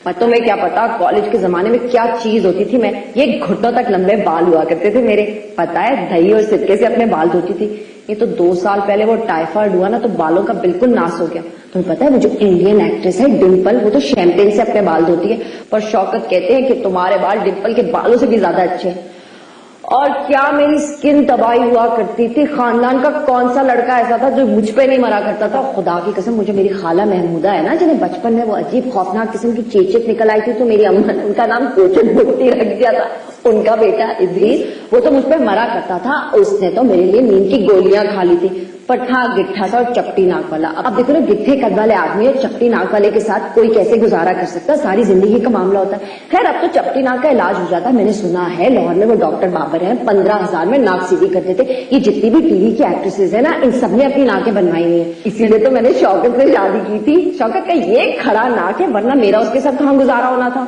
पतों में क्या पता कॉलेज के जमाने में क्या चीज होती थी मैं, ये घुटनों तक लंबे बाल हुआ करते थे मेरे। पता है दही और सिरके से अपने बाल धोती थी। ये तो 2 साल पहले वो टाइफाइड हुआ ना तो बालों का बिल्कुल नाश हो गया। तुम्हें पता है वो जो इंडियन एक्ट्रेस है डिम्पल, वो तो शैम्पेन से अपने बाल धोती है, पर शौकत कहते हैं कि तुम्हारे बाल डिम्पल के बालों से भी ज्यादा अच्छे हैं। और क्या मेरी स्किन तबाही हुआ करती थी। खानदान का कौन सा लड़का ऐसा था जो मुझ पे नहीं मरा करता था। खुदा की कसम, मुझे मेरी खाला महमूदा है ना, जिन्हें बचपन में वो अजीब खौफनाक किस्म की चेचक निकल आई थी, तो मेरी अम्मा ने उनका नाम कोचन भुट्टी रख दिया था। उनका बेटा इद्रीस, वो तो मुझ पे मरा करता था। उसने तो मेरे लिए नींद की गोलियां खा ली थी, पर था गिट्ठा सा और चपटी नाक वाला। अब देखो ना, गिट्ठे कद वाले आदमी और चपटी नाक वाले के साथ कोई कैसे गुजारा कर सकता, सारी जिंदगी का मामला होता है। खैर अब तो चपटी नाक का इलाज हो जाता है। मैंने सुना है लाहौर में वो डॉक्टर बाबर हैं, 15,000 में नाक सीधी करते थे। ये जितनी भी टीवी की एक्ट्रेसेस है ना, इन सबने अपनी नाकें बनवाई हुई है। इसीलिए तो मैंने शौकत से शादी की थी। शौकत का ये खड़ा नाक है, वरना मेरा उसके साथ कहां गुजारा होना था।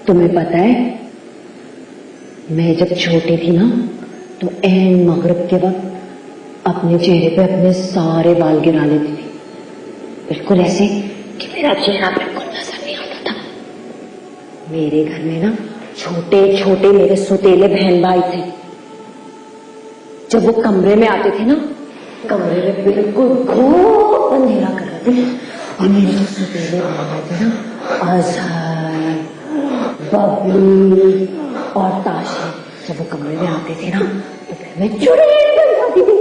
तुम्हें पता है, मैं जब छोटी थी ना तो ऐन मगरिब के वक्त अपने चेहरे पे अपने सारे बाल गिरा लेती थी, बिल्कुल ऐसे कि मेरा चेहरा बिल्कुल नजर नहीं आता था। मेरे घर में ना छोटे छोटे मेरे सुतेले बहन भाई थे। जब वो कमरे में आते थे ना, कमरे में बिल्कुल घोर अंधेरा कर देते और मेरे जो सुतेले बहन भाई थे ना, अजहर, बबली और ताशी, जब वो कमरे में आते थे ना तो फिर मैं चुड़ैल बन जाती थी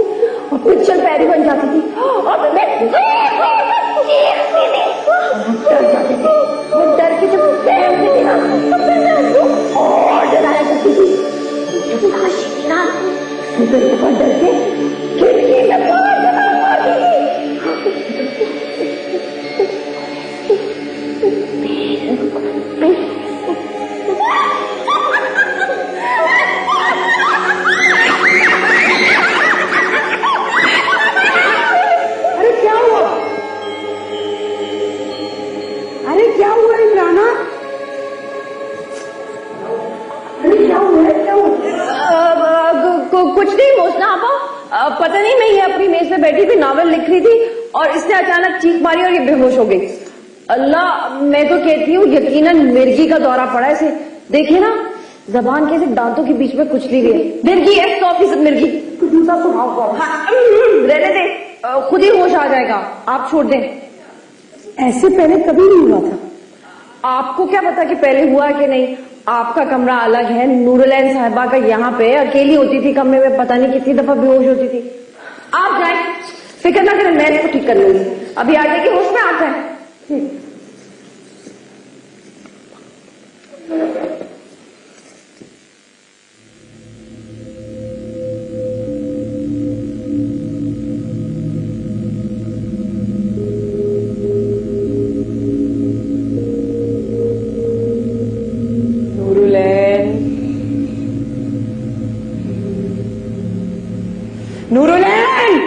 और पिक्चर पैरी बन जाती थी और मैं डर जाती थी। वो डर के जब बैठते थे ना तो फिर मैं उनको और डराया करती थी। जब ताशी थी ना तो फिर बहुत डर के खिड़की में बाहर चला मारती थी। कुछ नहीं मोसना आपा, पता नहीं, मैं ये अपनी मेज पे बैठी थी नावल लिख रही थी और इसने अचानक चीख मारी और ये बेहोश हो गई। अल्लाह, मैं तो कहती हूँ यकीनन मिर्गी का दौरा पड़ा इसे। देखिए ना, जबान के दांतों के बीच में कुछ नहीं रही। मिर्गी 100% मिर्गी। रहने दे, खुद ही होश आ जाएगा, आप छोड़ दें। ऐसे पहले कभी नहीं हुआ था। आपको क्या पता कि पहले हुआ कि नहीं। आपका कमरा अलग है, नूरुलैन साहिबा का यहाँ पे अकेली होती थी कमरे में, पता नहीं कितनी दफा बेहोश होती थी। आप जाए, फिक्र ना करें, मैं इसको ठीक कर लूंगी। अभी आगे की होश में आप जाए। नूरुलैन,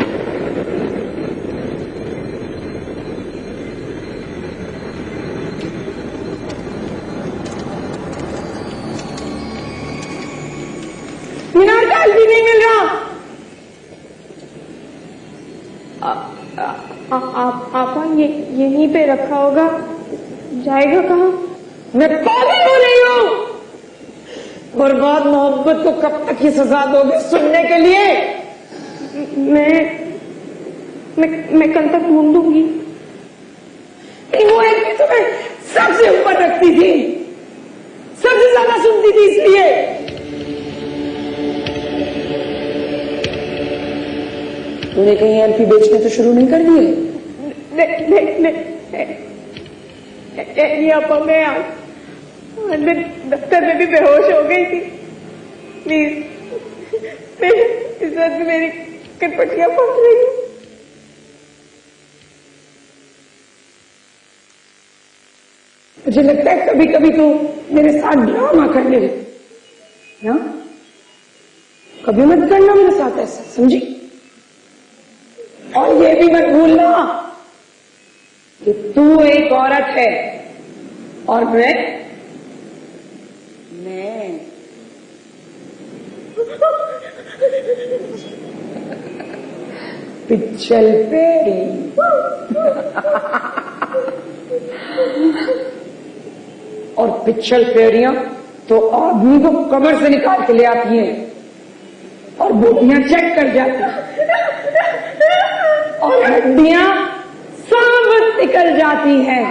मीनार का हल्दी नहीं मिल रहा। आपा यहीं पे रखा होगा, जाएगा कहाँ? मैं पागल हो रही हूँ। बर्बाद मोहब्बत को कब तक ये सजा दोगे सुनने के लिए? मैं कल तक ढूंढ दूंगी। वो एक भी तुम्हें सबसे ऊपर रखती थी, सबसे ज्यादा सुनती थी, इसलिए तूने कहीं एलपी बेचने तो शुरू नहीं कर दिए? ये आपा, मैं आज दफ्तर में भी बेहोश हो गई थी। प्लीज, इस वक्त मेरी कटपटियां फंस रही। मुझे लगता है कभी कभी तो मेरे साथ ड्रामा करने लगे ना, कभी मत करना मेरे साथ ऐसा, समझी? और ये भी मत भूलना कि तू एक औरत है और मैं पिच्छल पेड़ी। और पिच्छल पेड़ियां तो आदमी को कमर से निकाल के ले आती हैं और बोटियां चेक कर जाती हैं और हड्डियां साबित निकल जाती हैं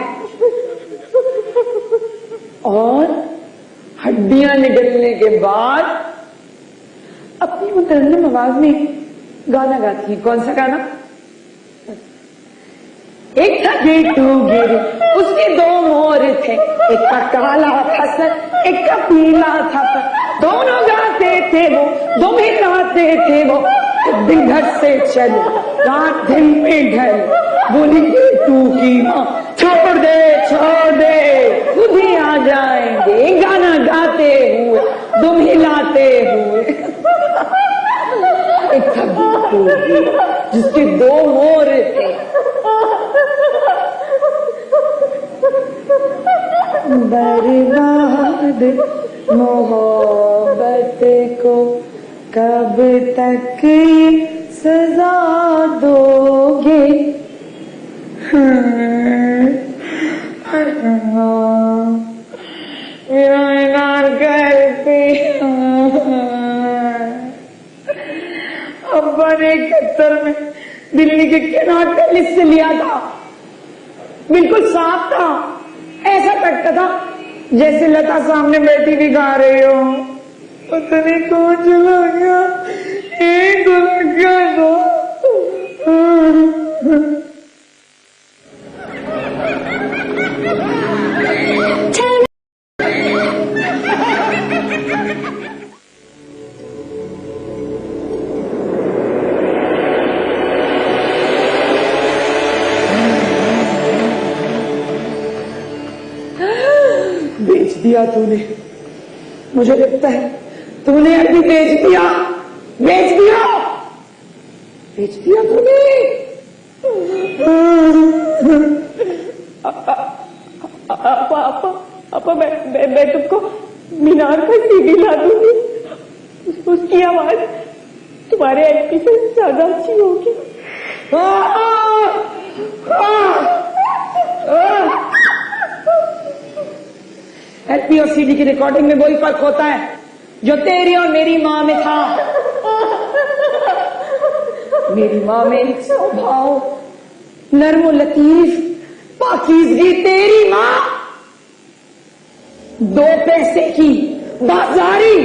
और हड्डियां निकलने के बाद अपनी मुतरन्नम आवाज में गाना गाती है। कौन सा गाना? एक था गेटू गिरी, उसके दो मोर थे, एक का काला था सर, एक का पीला था सर, दोनों गाते थे वो, दो भी गाते थे वो, एक दिन घर से चले, रात दिन में ढल, बोली गेटू की माँ छोड़ दे, खुद ही आ जाएंगे गाना गाते हुए, दुम हिलाते हुए। एक था गेटू गिरी, जिसके दो मोर थे, बर्बाद मोहब्बत को कब तक सजा दोगे? मेरा इनार करती अब्बा ने 71 में दिल्ली के कैनाट पैलेस से लिया था, बिल्कुल साफ था, ऐसा कटता था जैसे लता सामने बैठी भी गा रही हो। पता नहीं कौन चला गया, एक लड़का बेच दिया तूने, मुझे लगता है तूने अभी बेच दिया तूने। अपा मैं तुमको मीनार का सीडी ला दूंगी, उसकी आवाज तुम्हारे एलपी से ज्यादा अच्छी होगी। एलपी और सीडी की रिकॉर्डिंग में वही फर्क होता है जो तेरी और मेरी माँ में था। मेरी माँ में एक स्वभाव नर्म लतीफ पाकीज़गी, तेरी माँ 2 पैसे की बाजारी।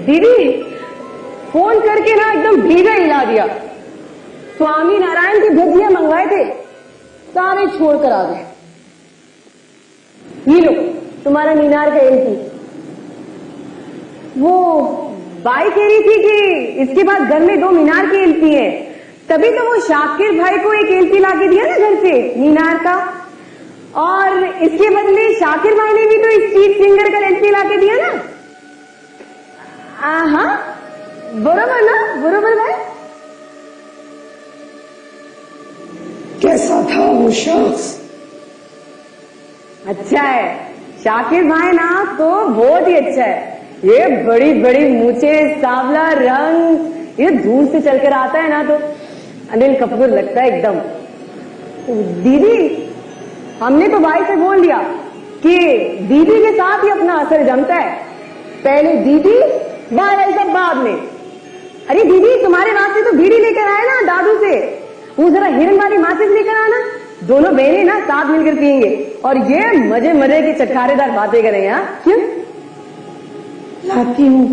दीदी फोन करके ना एकदम भीगा हिला दिया। स्वामी नारायण के भजिया मंगवाए थे, सारे छोड़ कर आ गए। ये लो तुम्हारा मीनार का एलपी। वो बाई कह रही थी कि इसके बाद घर में 2 मीनार के एलपी है, तभी तो वो शाकिर भाई को एक एलपी ला के दिया ना घर से मीनार का, और इसके बदले शाकिर भाई ने भी तो स्ट्रीट सिंगर का एलपी ला के दिया ना। हाँ बरोबर ना, बरोबर भाई। कैसा था वो शख्स? अच्छा है शाकिर भाई ना, तो बहुत ही अच्छा है। ये बड़ी बड़ी मूछे, सांवला रंग, ये दूर से चलकर आता है ना तो अनिल कपूर लगता है एकदम। दीदी हमने तो भाई से बोल दिया कि दीदी के साथ ही अपना असर जमता है, पहले दीदी भाई सब बाद में। अरे दीदी तुम्हारे वास्ते तो बीड़ी लेकर आए ना दादू से, वो जरा हिरन वाली माचिस लेकर आना, दोनों बहनें ना साथ मिलकर पियेंगे और ये मजे मजे की चटखारेदार बातें करेंगे। हाँ क्यों? लाती हूँ।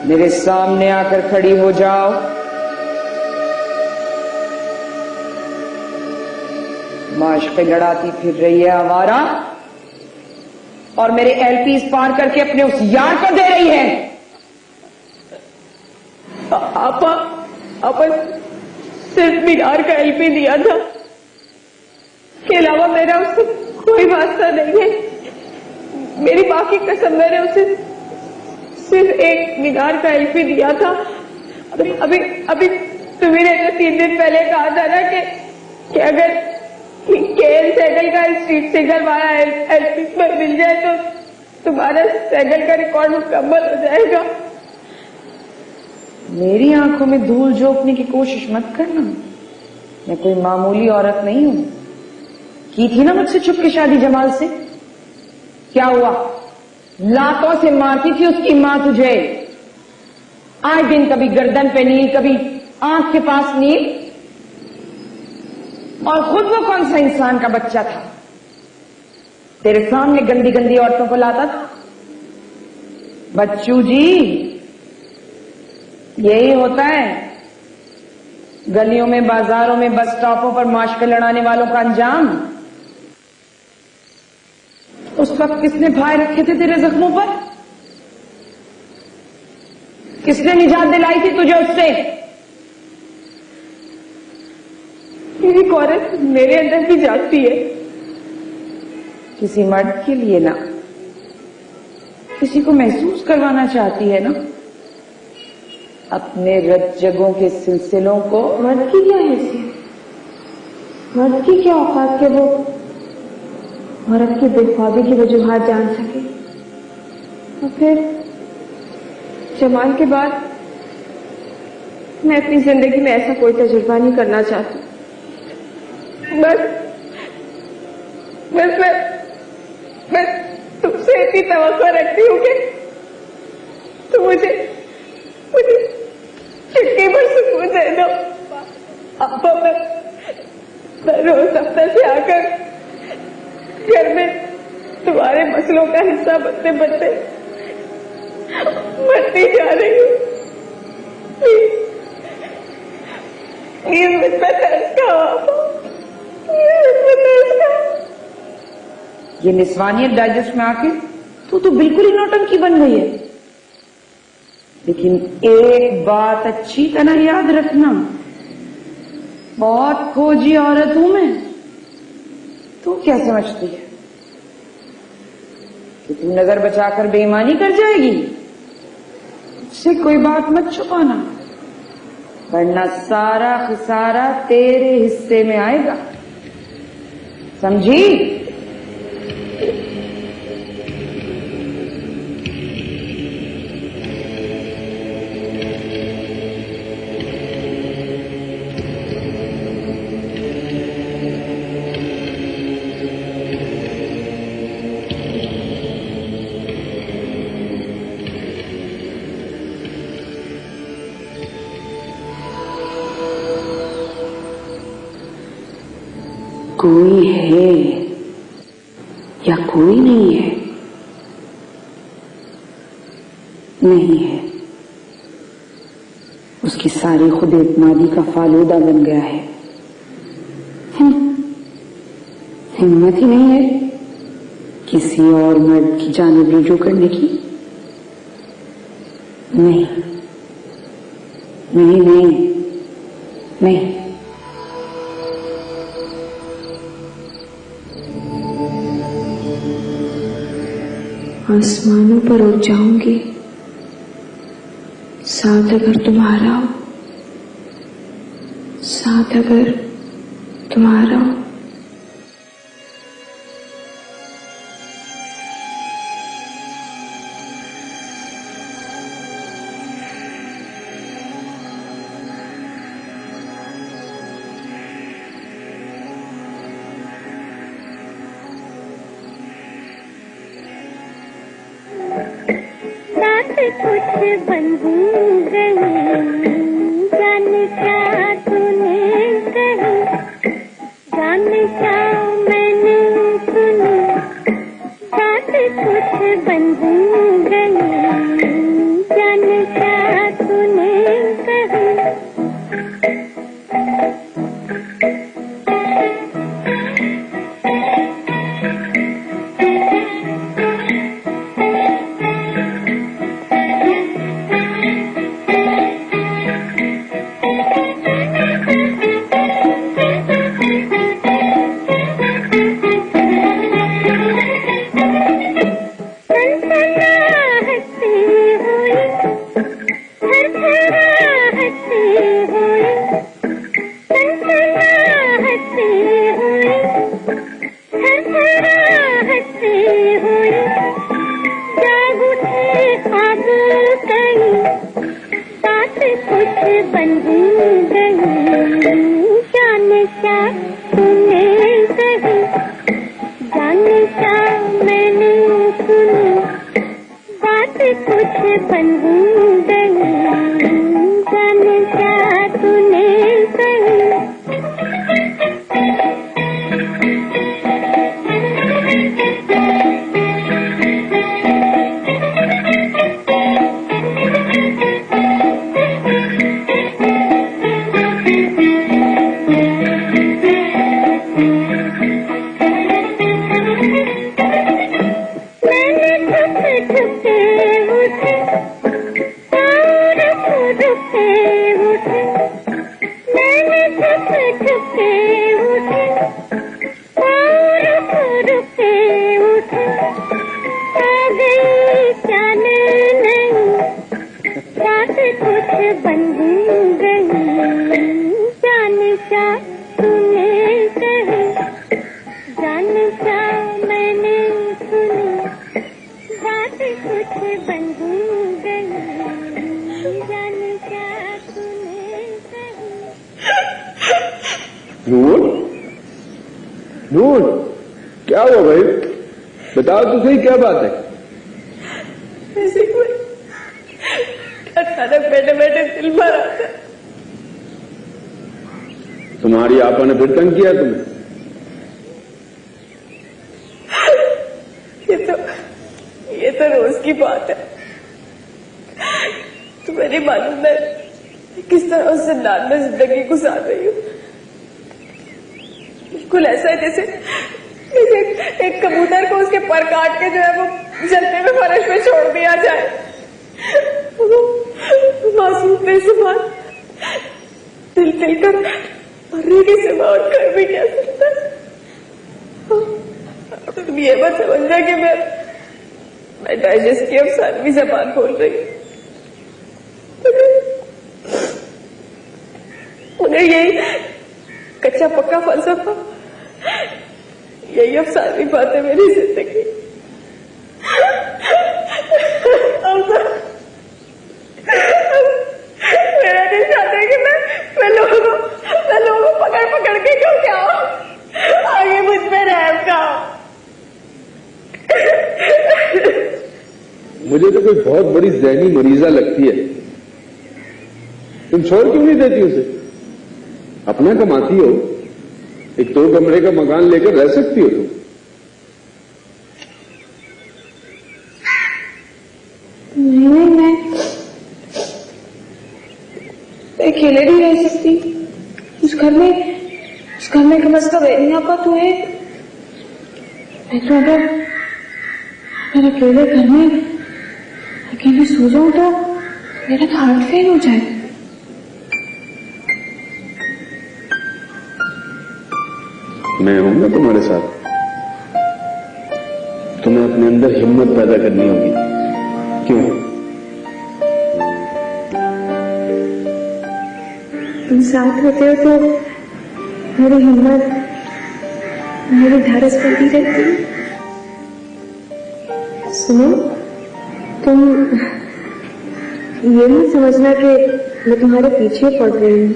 मेरे सामने आकर खड़ी हो जाओ। माशक़े लड़ाती फिर रही है आवारा, और मेरे एलपीस पार करके अपने उस यार को दे रही है। आपा सिर्फ मीनार का एलपी दिया था, के अलावा मेरा उससे कोई वास्ता नहीं है। मेरी माँ की कसम, मैंने उसे सिर्फ एक मीनार का एलपी दिया था। अभी तुम्हें ने 3 दिन पहले कहा था ना कि अगर केएल सहगल का स्ट्रीट सिंगर वाला एलपी पर मिल जाए तो तुम्हारा सहगल का रिकॉर्ड मुकम्मल हो जाएगा। मेरी आंखों में धूल झोंकने की कोशिश मत करना। मैं कोई मामूली औरत नहीं हूं। की थी ना मुझसे छुपके शादी जमाल से? क्या हुआ? लातों से मारती थी उसकी मां तुझे। आए दिन कभी गर्दन पे नील, कभी आंख के पास नील। और खुद वो कौन सा इंसान का बच्चा था तेरे सामने गंदी गंदी औरतों को लाता था? बच्चू जी, यही होता है गलियों में, बाजारों में, बस स्टॉपों पर माशक़े लड़ाने वालों का अंजाम। उस वक्त किसने भाई रखे थे तेरे जख्मों पर? किसने निजात दिलाई थी तुझे उससे? मेरी औरत मेरे अंदर भी जागती है। किसी मर्द के लिए ना, किसी को महसूस करवाना चाहती है ना अपने रज्जगों के सिलसिलों को। मर्द की क्या हैसियत, मर्द की क्या औकात के वो औरत की बेख्वाबी की वजूहात जान सके। और फिर जमाल के बाद मैं अपनी जिंदगी में ऐसा कोई तजुर्बा नहीं करना चाहती। बस मैं तुमसे इतनी तवक्को रखती हूँ कि तुम मुझे चुटकी भर सुकून दे दो। अब मैं रोज हफ्ते से आकर घर में तुम्हारे मसलों का हिस्सा बनते बनते मरती जा रही हूँ। प्लीज मुझ पर तरस खाओ। ये निस्वानियत डाइजेस्ट में आके तू बिल्कुल ही नौटंकी बन गई है। लेकिन एक बात अच्छी तरह याद रखना, बहुत खोजी औरत हूं मैं। तू क्या समझती है कि तू नजर बचाकर बेईमानी कर जाएगी? मुझसे कोई बात मत छुपाना, वरना सारा खिसारा तेरे हिस्से में आएगा, समझी? कोई है या कोई नहीं है? नहीं है। उसकी सारी खुद एतमादी का फालूदा बन गया है। हिम्मत ही नहीं है किसी और मर्द की जानिब रुजू करने की। नहीं नहीं नहीं नहीं। आसमानों पर उड़ जाऊंगी साथ अगर तुम्हारा हो, साथ अगर तुम्हारा हो। कुछ बंधू गई, जाने क्या तूने कही, जाने क्या मैंने सुनी, साथ कुछ बंधू गई, जाने क्या बन गई, जाने क्या तूने कही, जाने क्या मैंने सुनी, बात कुछ बन गई, जाने क्या तूने कही। नूर, क्या हुआ भाई? बताओ तो सही, क्या बात है? ऐसे कोई अचानक बैठे बैठे दिल भर आता। तुम्हारी आपा ने फिर तंग किया तुम्हें? ये तो रोज की बात है। तुम्हें नहीं मालूम मैं किस तरह उस जिंदान में जिंदगी गुजार रही हूँ। बिल्कुल ऐसा है जैसे एक कबूतर को उसके पर काट के जो है वो जलते में फर्श में छोड़ दिया जाए। मासूम बेजुबान दिल कर मरने के सिवा और कर भी क्या सकता है। तुम ये मत समझना कि मैं डाइजेस्ट की अफसानवी ज़बान बोल रही हूँ। मगर यही कच्चा पक्का फलसफा, यही अफसानवी बात है मेरी जिंदगी। मेरा दिल चाहता है कि मैं लोगों को पकड़ के क्यों क्या आगे मुझ पे रहम का। मुझे तो कोई बहुत बड़ी ज़हनी मरीजा लगती है। तुम छोड़ क्यों नहीं देती उसे? अपना कमाती हो, एक 2 कमरे का मकान लेकर रह सकती हो तुम। नहीं, मैं अकेले नहीं रह सकती। उस घर में कम से कम एरिया का तो है। मैं तो अगर अकेले घर में अकेले सो जाऊं तो मेरा तो हार्ट फेल हो जाए। मैं हूं ना तुम्हारे साथ। तुम्हें अपने अंदर हिम्मत पैदा करनी होगी। क्यों? तुम साथ होते हो तो मेरी हिम्मत, मेरी धारस बढ़ती रहती है। सुनो, तुम ये नहीं समझना कि मैं तुम्हारे पीछे पड़ रही हूँ।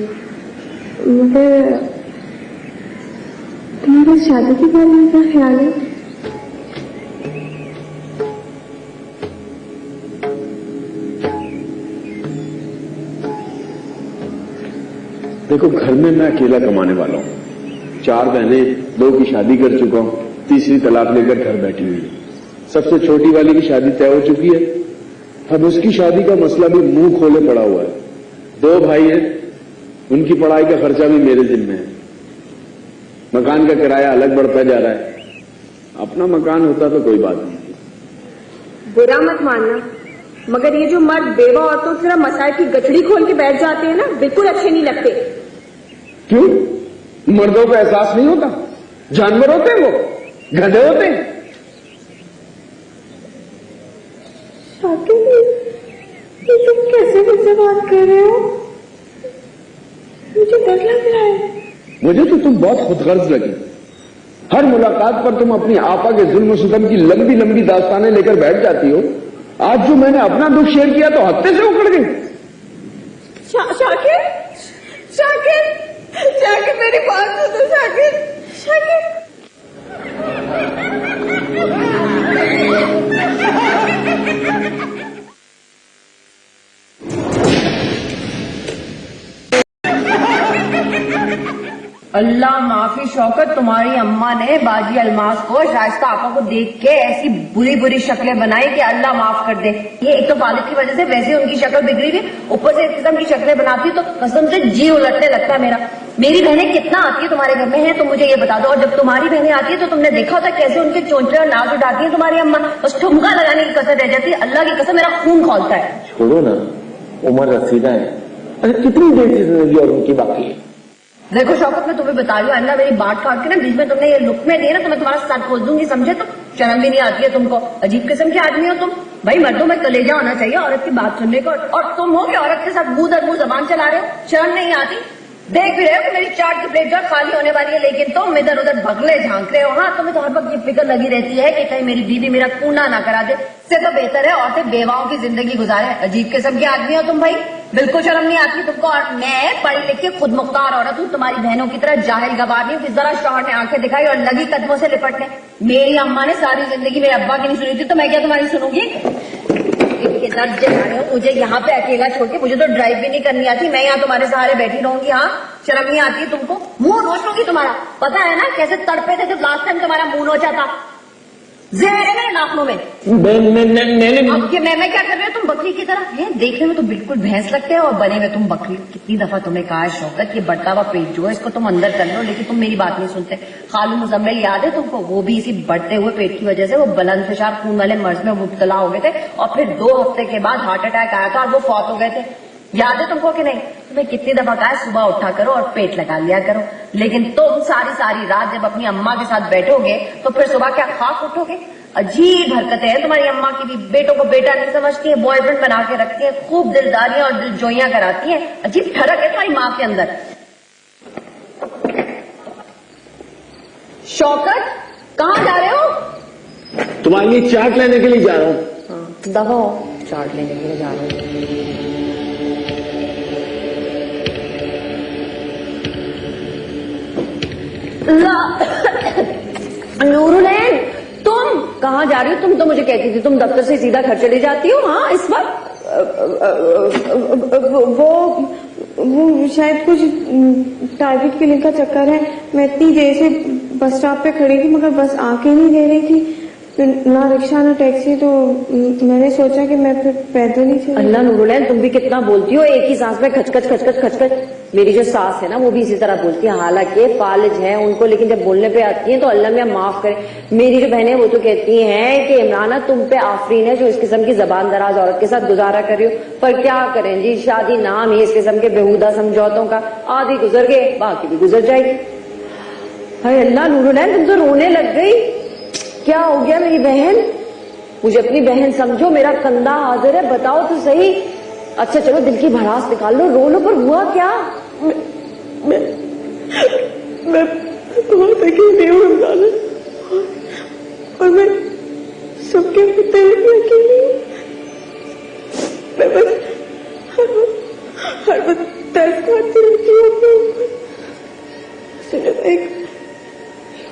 मगर तुम्हारी शादी के बारे में क्या ख्याल है? देखो, घर में मैं अकेला कमाने वाला हूं। 4 बहनें, 2 की शादी कर चुका हूं, तीसरी तलाक लेकर घर बैठी हुई है। सबसे छोटी वाली की शादी तय हो चुकी है। अब उसकी शादी का मसला भी मुंह खोले पड़ा हुआ है। 2 भाई हैं, उनकी पढ़ाई का खर्चा भी मेरे जिम्मे है। मकान का किराया अलग बढ़ता जा रहा है। अपना मकान होता तो कोई बात नहीं। बुरा मत मानना, मगर ये जो मर्द बेवा औरतों की तरह मसाए की गठड़ी खोल के बैठ जाते हैं ना, बिल्कुल अच्छे नहीं लगते। क्यों? मर्दों को एहसास नहीं होता? जानवर होते हैं वो, गधे होते हैं। ये तुम कैसे मुझसे बात कर रहे हो? मुझे डर लग रहा है। मुझे तो तुम बहुत खुदगर्ज लगी। हर मुलाकात पर तुम अपनी आपा के जुल्म सितम की लंबी लंबी दास्तानें लेकर बैठ जाती हो। आज जो मैंने अपना दुख शेयर किया तो हत्ते से उखड़ गई। शाकिर अल्लाह माफी शौकत, तुम्हारी अम्मा ने बाजी अलमास को शाइस्ता आपा को देख के ऐसी बुरी बुरी शक्लें बनाई कि अल्लाह माफ कर दे। ये एक तो वालिद की वजह से वैसे उनकी शक्ल बिगड़ी हुई, ऊपर से इस किस्म की शक्लें बनाती तो कसम से जी उलटने लगता है मेरा। मेरी बहनें कितना आती है तुम्हारे घर में है, तुम मुझे ये बता दो। और जब तुम्हारी बहनें आती है तो तुमने देखा होता है कैसे उनके चोंचले और नाज उठाती है तुम्हारी अम्मा, बस ठुमका लगाने की कसर रह जाती है। अल्लाह की कसम मेरा खून खौलता है। छोड़ो ना, उम्र रसीदा है, अरे कितनी देर की जिंदगी और उनकी बाकी है। देखो शौकत, मैं तुम्हें बता रही हूँ, अल्लाह मेरी बात काट के ना बीच में तुमने ये लुक में दिया ना तो मैं तुम्हारा सर खोल दूंगी, समझे? तो शर्म भी नहीं आती है तुमको? अजीब किस्म के आदमी हो तुम। भाई मर्दों में कलेजा होना चाहिए औरत की बात सुनने को, और तुम हो कि औरत के साथ मुंह दर मुंह जबान चला रहे हो, शर्म नहीं आती? देख भी रहे हो कि मेरी चाट की प्लेट जो खाली होने वाली है, लेकिन तुम इधर उधर भगले झांक रहे हो। हाँ, तुम्हें तो हर वक्त ये फिक्र लगी रहती है कि कहीं मेरी बीवी मेरा कूना ना करा दे। इससे तो बेहतर है औरतें बेवाओं की जिंदगी गुजारे। अजीब किस्म के आदमी हो तुम भाई, बिल्कुल शर्म नहीं आती तुमको। और मैं पढ़ी लिखी खुद मुख्तार औरत हूँ, तुम्हारी बहनों की तरह जाहिल गवार नहीं हूँ कि जरा शौहर ने आंखें दिखाई और लगी कदमों से लिपटने। मेरी अम्मा ने सारी जिंदगी मेरे अब्बा की नहीं सुनी थी, तो मैं क्या तुम्हारी सुनूंगी? मुझे यहाँ पे अकेला छोड़ के, मुझे तो ड्राइव भी नहीं करनी आती, मैं यहाँ तुम्हारे सहारे बैठी रहूंगी। हाँ, शर्म नहीं आती है तुमको? मुंह नोच लूंगी तुम्हारा। पता है ना कैसे तड़पे थे जब लास्ट टाइम तुम्हारा मुंह नोचा था? जहर है मेरे नाखूनों में। अब कि मैं क्या कर रही हूँ? तुम बकरी की तरह है, देखने में तो बिल्कुल भैंस लगते हो और बने हुए तुम बकरी। कितनी दफा तुम्हें कहा है शौकत, ये बढ़ता हुआ पेट जो है इसको तुम अंदर कर लो, लेकिन तुम मेरी बात नहीं सुनते। खालू मुजम्मिल याद है तुमको? वो भी इसी बढ़ते हुए पेट की वजह से वो बुलंदफशार खून वाले मर्ज में मुब्तला हो गए थे और फिर 2 हफ्ते के बाद हार्ट अटैक आया था और वो फौत हो गए थे। याद है तुमको कि नहीं? तुम्हें कितनी दफा कहा है सुबह उठा करो और पेट लगा लिया करो, लेकिन तुम सारी सारी रात जब अपनी अम्मा के साथ बैठोगे तो फिर सुबह क्या खाक उठोगे? अजीब हरकतें हैं तुम्हारी अम्मा की भी। बेटों को बेटा नहीं समझती है, बॉयफ्रेंड बना के रखती है, खूब दिलदारियां और दिलजोइयां कराती है। अजीब ठरक है तुम्हारी माँ के अंदर। शौकत, कहाँ जा रहे हो? तुम्हारे लिए चाट लेने के लिए जा रहा हूँ। दबा चाट लेने के लिए जा रहा हूँ। नूरुलैन, तुम कहाँ जा रही हो? तुम तो मुझे कहती थी तुम दफ्तर से सीधा घर चली जाती हो। हाँ, इस वक्त वो शायद कुछ टारगेट किलिंग का चक्कर है। मैं इतनी देर से बस स्टॉप पे खड़ी थी मगर बस आके नहीं दे रही थी, ना रिक्शा ना टैक्सी, तो मैंने सोचा कि मैं फिर पैदल ही चली। अल्लाह नूरुलैन, तुम भी कितना बोलती हो, एक ही सांस में खचखच खचखच खचखच। मेरी जो सास है ना वो भी इसी तरह बोलती है, हालांकि फालिज है उनको, लेकिन जब बोलने पे आती है तो अल्लाह मियां माफ करे। मेरी जो बहनें वो तो कहती हैं कि इमराना तुम पे आफरीन है जो इस किस्म की जबान दराज औरत के साथ गुजारा कर रही हो। पर क्या करें जी, शादी नाम ही इस किस्म के बेहुदा समझौतों का। आधी गुजर गए, बाकी भी गुजर जाएगी। हाय अल्लाह नूरुलैन, तुम तो रोने लग गई। क्या हो गया मेरी बहन? मुझे अपनी बहन समझो, मेरा कंधा हाजिर है, बताओ तो सही। अच्छा चलो दिल की भड़ास निकाल लो, रो लो, पर हुआ क्या? मैं बहुत अकेली हूँ इमरान, और मैं सबके तरह भी अकेली हूँ। मैं बस हर वक्त दर्द खाती रहती हूँ। एक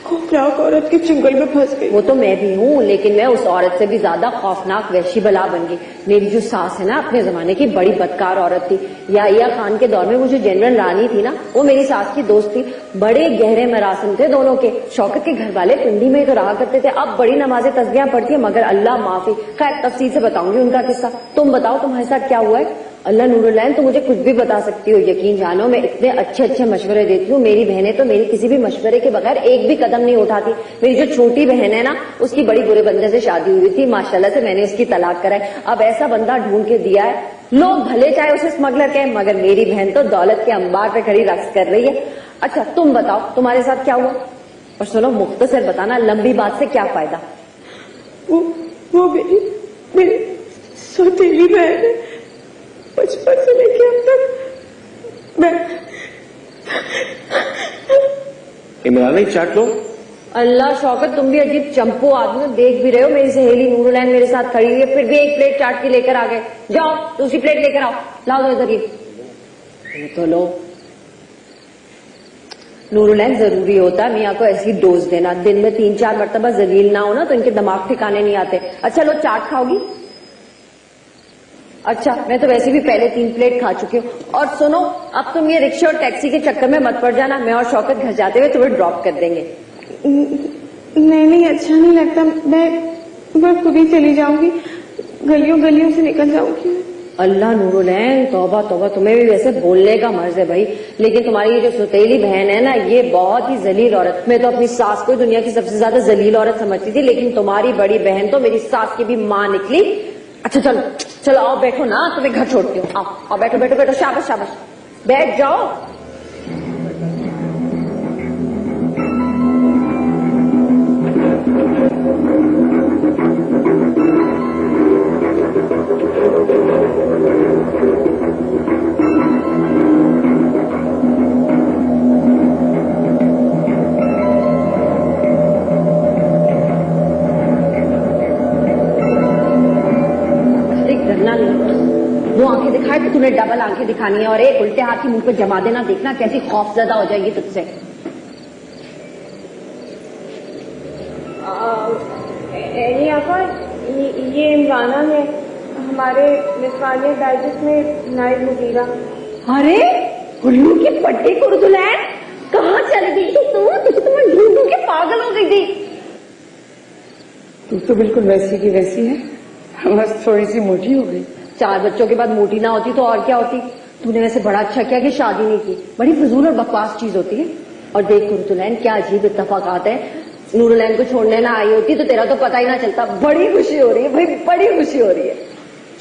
खौफनाक औरत के चुंगल में फंस गई। वो तो मैं भी हूँ, लेकिन मैं उस औरत से भी ज्यादा खौफनाक वहशी बला बन गई। मेरी जो सास है ना, अपने जमाने की बड़ी बदकार औरत थी। याहिया खान के दौर में वो जो जनरल रानी थी ना, वो मेरी सास की दोस्त थी। बड़े गहरे मरासिम थे दोनों के। शौकत के घर वाले पिंडी में ही तो रहा करते थे। अब बड़ी नमाजें तस्बीहां पढ़ती है, मगर अल्लाह माफी। खैर तफसील से बताऊंगी उनका किस्सा। तुम बताओ तुम्हारे साथ क्या हुआ है? अल्लाह नूरुलैन, तो मुझे कुछ भी बता सकती हो, यकीन जानो मैं इतने अच्छे अच्छे मशवरे देती हूँ। मेरी बहनें तो मेरी किसी भी मशवरे के बगैर एक भी कदम नहीं उठाती। मेरी जो छोटी बहन है ना, उसकी बड़ी बुरे बंदे से शादी हुई थी, माशाल्लाह से मैंने उसकी तलाक कराई। अब ऐसा बंदा ढूंढ के दिया है, लोग भले चाहे उसे स्मगलर कहें, मगर मेरी बहन तो दौलत के अंबार पे खड़ी रक्स कर रही है। अच्छा तुम बताओ तुम्हारे साथ क्या हुआ? और सुनो, मुख्तसर बताना, लंबी बात से क्या फायदा। वो मेरी सौतेली बहन है, बचपन से लेके अब तक। मैं इमरान चाट लो। अल्लाह शौकत, तुम भी अजीब चंपू आदमी हो। देख भी रहे हो मेरी सहेली नूरुलैन मेरे साथ खड़ी हुई है, फिर भी एक प्लेट चाट की लेकर आ गए। जाओ दूसरी प्लेट लेकर आओ, लाओ दो इधर। ये तो लो। नूरुलैन, जरूरी होता है मियाँ को ऐसी डोज देना, दिन में 3-4 मरतबा जलील ना हो ना तो इनके दिमाग ठिकाने नहीं आते। अच्छा लो, चाट खाओगी? अच्छा, मैं तो वैसे भी पहले 3 प्लेट खा चुकी हूँ। और सुनो, अब तुम ये रिक्शा और टैक्सी के चक्कर में मत पड़ जाना। मैं और शौकत घर जाते हुए तुम्हें ड्रॉप कर देंगे। नहीं, अच्छा नहीं लगता। मैं खुद ही चली जाऊंगी, गलियों गलियों से निकल जाऊंगी। अल्लाह नूरुलैन, तौबा तौबा, तुम्हें भी वैसे बोलने का मर्ज है भाई, लेकिन तुम्हारी ये जो सौतेली बहन है ना, ये बहुत ही जलील औरत। मैं तो अपनी सास को दुनिया की सबसे ज्यादा जलील औरत समझती थी, लेकिन तुम्हारी बड़ी बहन तो मेरी सास की भी माँ निकली। अच्छा चलो चलो, आओ बैठो ना, तुम्हें घर छोड़ती हूँ। आओ बैठो बैठो बैठो, शाबाश शाबाश, बैठ जाओ। वो आंखें दिखाए तो तुम्हें डबल आंखें दिखानी है, और एक उल्टे हाथ की मुंह पे जमा देना। देखना कैसी खौफजदा हो जाएगी तुझसे। ये इमराना है, हमारे मिसवालिया डाइजेस्ट में नाइब मुदीरा। अरे उल्लू की पट्टी कुर्दुलैन, कहाँ चली गई थी तुम? तुम्हें ढूंढ के पागल हो गई थी। तू तो बिल्कुल वैसी की वैसी है, बस थोड़ी सी मोटी हो गई। 4 बच्चों के बाद मोटी ना होती तो और क्या होती। तूने वैसे बड़ा अच्छा किया कि शादी नहीं की, बड़ी फजूल और बकवास चीज होती है। और देख कुर्दुलैन, क्या अजीब इत्तेफाकात है। नूरुलैन को छोड़ने ना आई होती तो तेरा तो पता ही ना चलता। बड़ी खुशी हो रही है भाई, बड़ी खुशी हो रही है।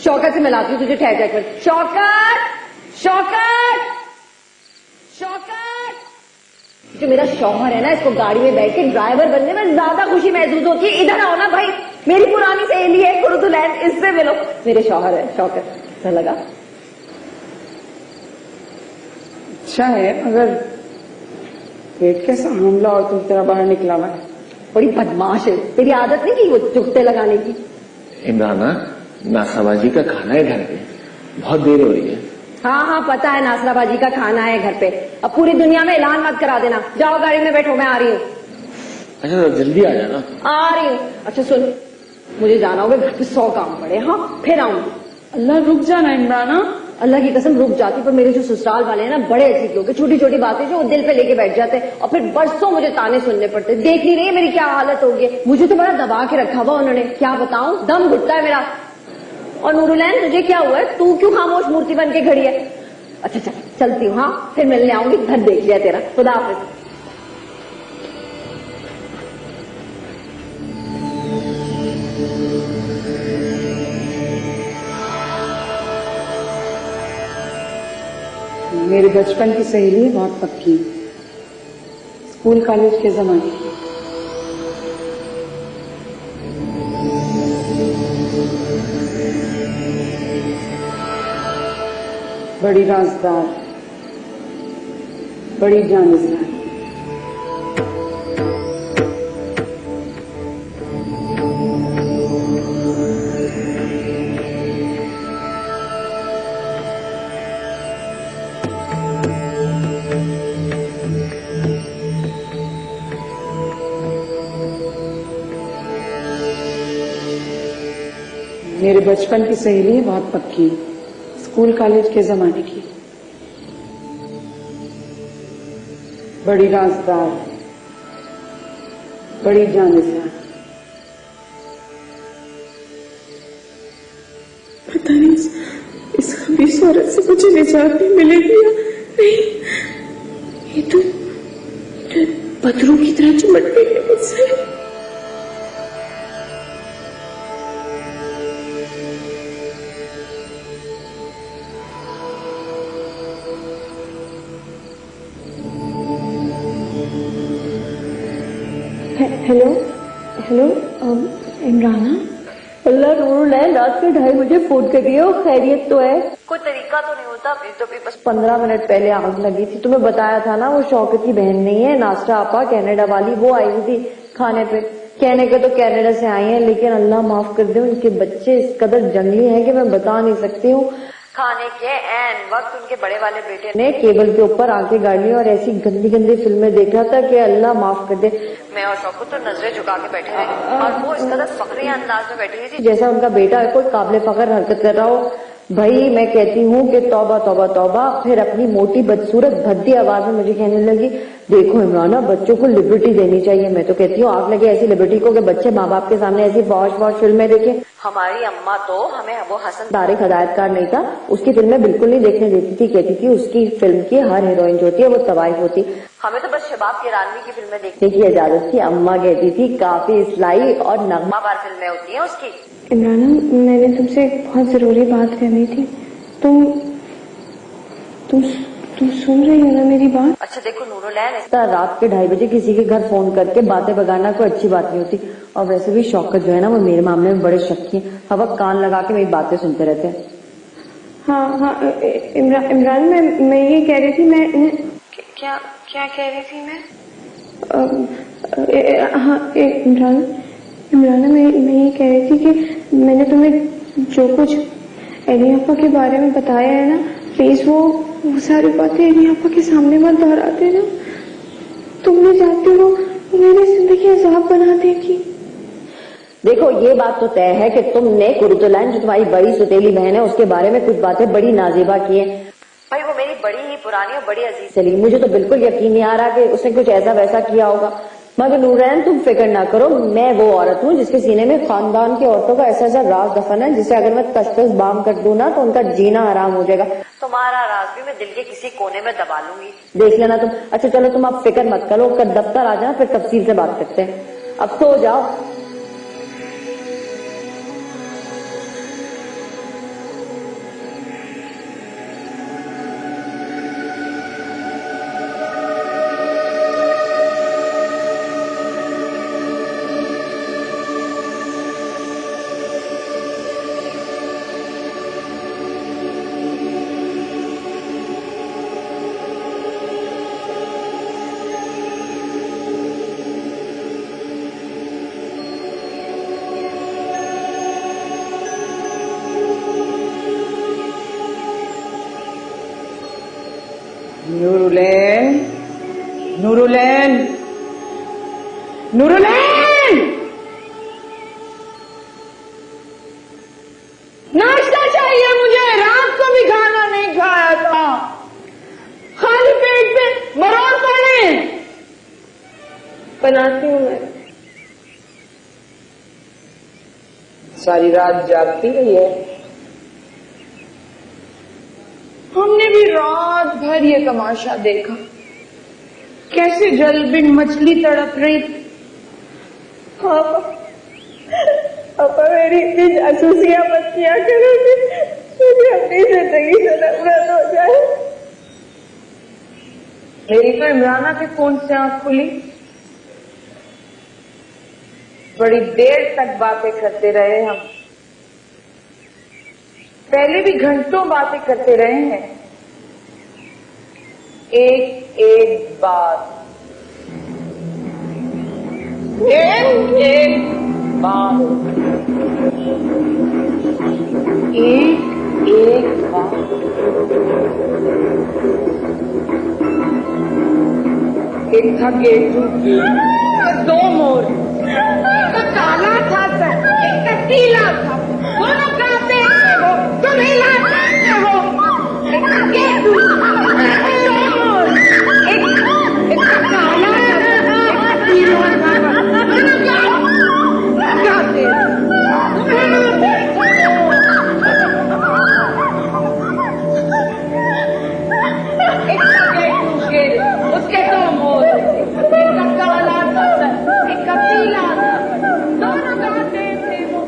शौकत से मिलाती हूँ तुझे, ठहर कर। शौकत शौकत शौकत, जो मेरा शौहर है ना, इसको गाड़ी में बैठ के ड्राइवर बनने में ज्यादा खुशी महसूस होती है। इधर आओ ना भाई, मेरी पुरानी सहेली है कुर्दुलैन, इससे मिलो। मेरे शौहर है शौकत, अच्छा लगा? अच्छा है, मगर पेट कैसा हमला और तुम तेरा बाहर निकला हुआ है। बड़ी बदमाश है, तेरी आदत नहीं की वो चुगते लगाने की। इमराना, नासाबाजी का खाना है घर पे, बहुत देर हो रही है। हाँ पता है, नासराबाजी का खाना है घर पे। अब पूरी दुनिया में ऐलान मत करा देना। जाओ गाड़ी में बैठो, मैं आ रही हूँ। अच्छा तो जल्दी आ जाना। आ रही हूँ। अच्छा सुन, मुझे जाना होगा घर पे, 100 काम पड़े। हाँ फिर आऊंगी। अल्लाह रुक जाना इमराना। अल्लाह की कसम रुक जाती, पर मेरे जो ससुराल वाले हैं ना, बड़े अजीब लोग हैं। छोटी छोटी बातें जो दिल पे लेके बैठ जाते हैं, और फिर बरसों मुझे ताने सुनने पड़ते। देख नहीं रही है मेरी क्या हालत होगी। मुझे तो बड़ा दबा के रखा हुआ उन्होंने, क्या बताऊं, दम घुटता है मेरा। और नूरुलैन, तुझे क्या हुआ है? तू क्यों खामोश मूर्ति बन के खड़ी है? अच्छा चलती हूँ, हाँ फिर मिलने आऊंगी। घर देख लिया तेरा। खुदा हाफिज। मेरे बचपन की सहेली है, बहुत पक्की, स्कूल कॉलेज के जमाने की। बड़ी राजदार, बड़ी जानदार। मेरे बचपन की सहेली है, बहुत पक्की, स्कूल कॉलेज के जमाने की। बड़ी राजदार, बड़ी जानदार। पता नहीं इस खबीस औरत से मुझे निजात नहीं मिलेगी या नहीं। ये तो पत्थरों की तरह चिमट गई है मुझसे। हेलो इमराना। अल्लाह नूरुलैन, रात के 2:30 बजे फोन कर रही है, खैरियत तो है? कोई तरीका तो नहीं होता? तो भी बस 15 मिनट पहले आग लगी थी। तुम्हें बताया था ना, वो शौकत की बहन नहीं है, नास्टा आपा कनाडा वाली, वो आई हुई थी खाने पे। कहने के तो कनाडा से आई है, लेकिन अल्लाह माफ कर दे, उनके बच्चे इस कदर जंगली हैं कि मैं बता नहीं सकती हूँ। खाने के एन वक्त उनके बड़े वाले बेटे ने केबल के ऊपर आंखें गाड़ ली और ऐसी गंदी गंदी फिल्में देख रहा था कि अल्लाह माफ कर दे। मैं और शौकत तो नजरें झुका के बैठे रहे, और वो इस कदर फखरी अंदाज में बैठी हुई थी जैसा उनका बेटा कोई काबिल फखर हरकत कर रहा हो। भाई मैं कहती हूँ कि तौबा तौबा तौबा। फिर अपनी मोटी बदसूरत भद्दी आवाज में मुझे कहने लगी, देखो इमराना बच्चों को लिबर्टी देनी चाहिए। मैं तो कहती हूँ आग लगे ऐसी लिबर्टी को कि बच्चे माँ बाप के सामने ऐसी बॉश फिल्में देखें। हमारी अम्मा तो हमें वो हसन तारिक हदायतकार नहीं था, उसकी फिल्में बिल्कुल नहीं देखने देती थी। कहती थी उसकी फिल्म की हर हीरोइन जो होती है वो तवाइफ होती। हमें तो बस शबाब किरानवी की फिल्में देखने की इजाजत थी। अम्मा कहती थी काफी इस्लाई और नगमाबार फिल्में होती हैं उसकी। इमराना, मैंने तुमसे एक बहुत जरूरी बात करनी थी। तुम सुन रही हो ना मेरी बात? अच्छा देखो नूरुलैन, इस तरह रात के 2:30 बजे किसी के घर फोन करके बातें बगाना कोई अच्छी बात नहीं होती। और वैसे भी शौकत जो है ना वो मेरे मामले में बड़े शक्की हैं। हवा कान लगा के मेरी बातें सुनते रहते हैं। हाँ इमरान, मैं ये कह रही थी, मैं क्या कह रही थी मैं? हाँ इमराना, मैं ये कह रही थी कि मैंने तुम्हें जो कुछ एनी आपा के बारे में बताया है ना, प्लीज वो सारी बातें एनी आपा के सामने मत दोहराते ना। तुमने जाते हो मेरी जिंदगी अजाब बना देगी। देखो ये बात तो तय है कि तुमने कुरुतुलैन जो तुम्हारी बड़ी सुतेली बहन है उसके बारे में कुछ बातें बड़ी नाजेबा की है। भाई वो मेरी बड़ी ही पुरानी और बड़ी अजीज सलीम, मुझे तो बिल्कुल यकीन नहीं आ रहा कि उसने कुछ ऐसा वैसा किया होगा। मगर नूरैन तुम फिक्र ना करो, मैं वो औरत हूँ जिसके सीने में खानदान की औरतों का ऐसा राज दफन है जिसे अगर मैं कस बाम कर दूं ना तो उनका जीना हराम हो जाएगा। तुम्हारा राज भी मैं दिल के किसी कोने में दबा लूंगी, देख लेना तुम। अच्छा चलो तुम अब फिक्र मत करो, कल दफ्तर आ जाना फिर तफसील से बात करते हैं। अब सो जाओ। नूरुलैन, नाश्ता चाहिए मुझे, रात को भी खाना नहीं खाया था, खाली पेट पे मरोड़ पड़े। बनाती हूँ मैं। सारी रात जागती रही है। हमने भी रात भर ये तमाशा देखा, कैसे जलबिन मछली तड़प रही थी। पापा मेरी इतनी जासूसियां मत किया करोगे, मुझे अपनी जिंदगी से नफरत हो जाए। मेरी तो इमराना के फोन से आंख खुली, बड़ी देर तक बातें करते रहे हम, पहले भी घंटों बातें करते रहे हैं। एक बात, एक बात, एक बात। एक था गेटू, दो मोर, एक काला था सर, एक पीला था, दोनों कहते हैं वो तुम्हें लाते हो। एक था गेटू, दो मोर, एक काला था, एक पीला था, दोनों कहते हैं तुम्हें लाते हो। एक था गेटू के, उसके दो मोर, एक काला था सर, एक पीला था, दोनों कहते थे वो।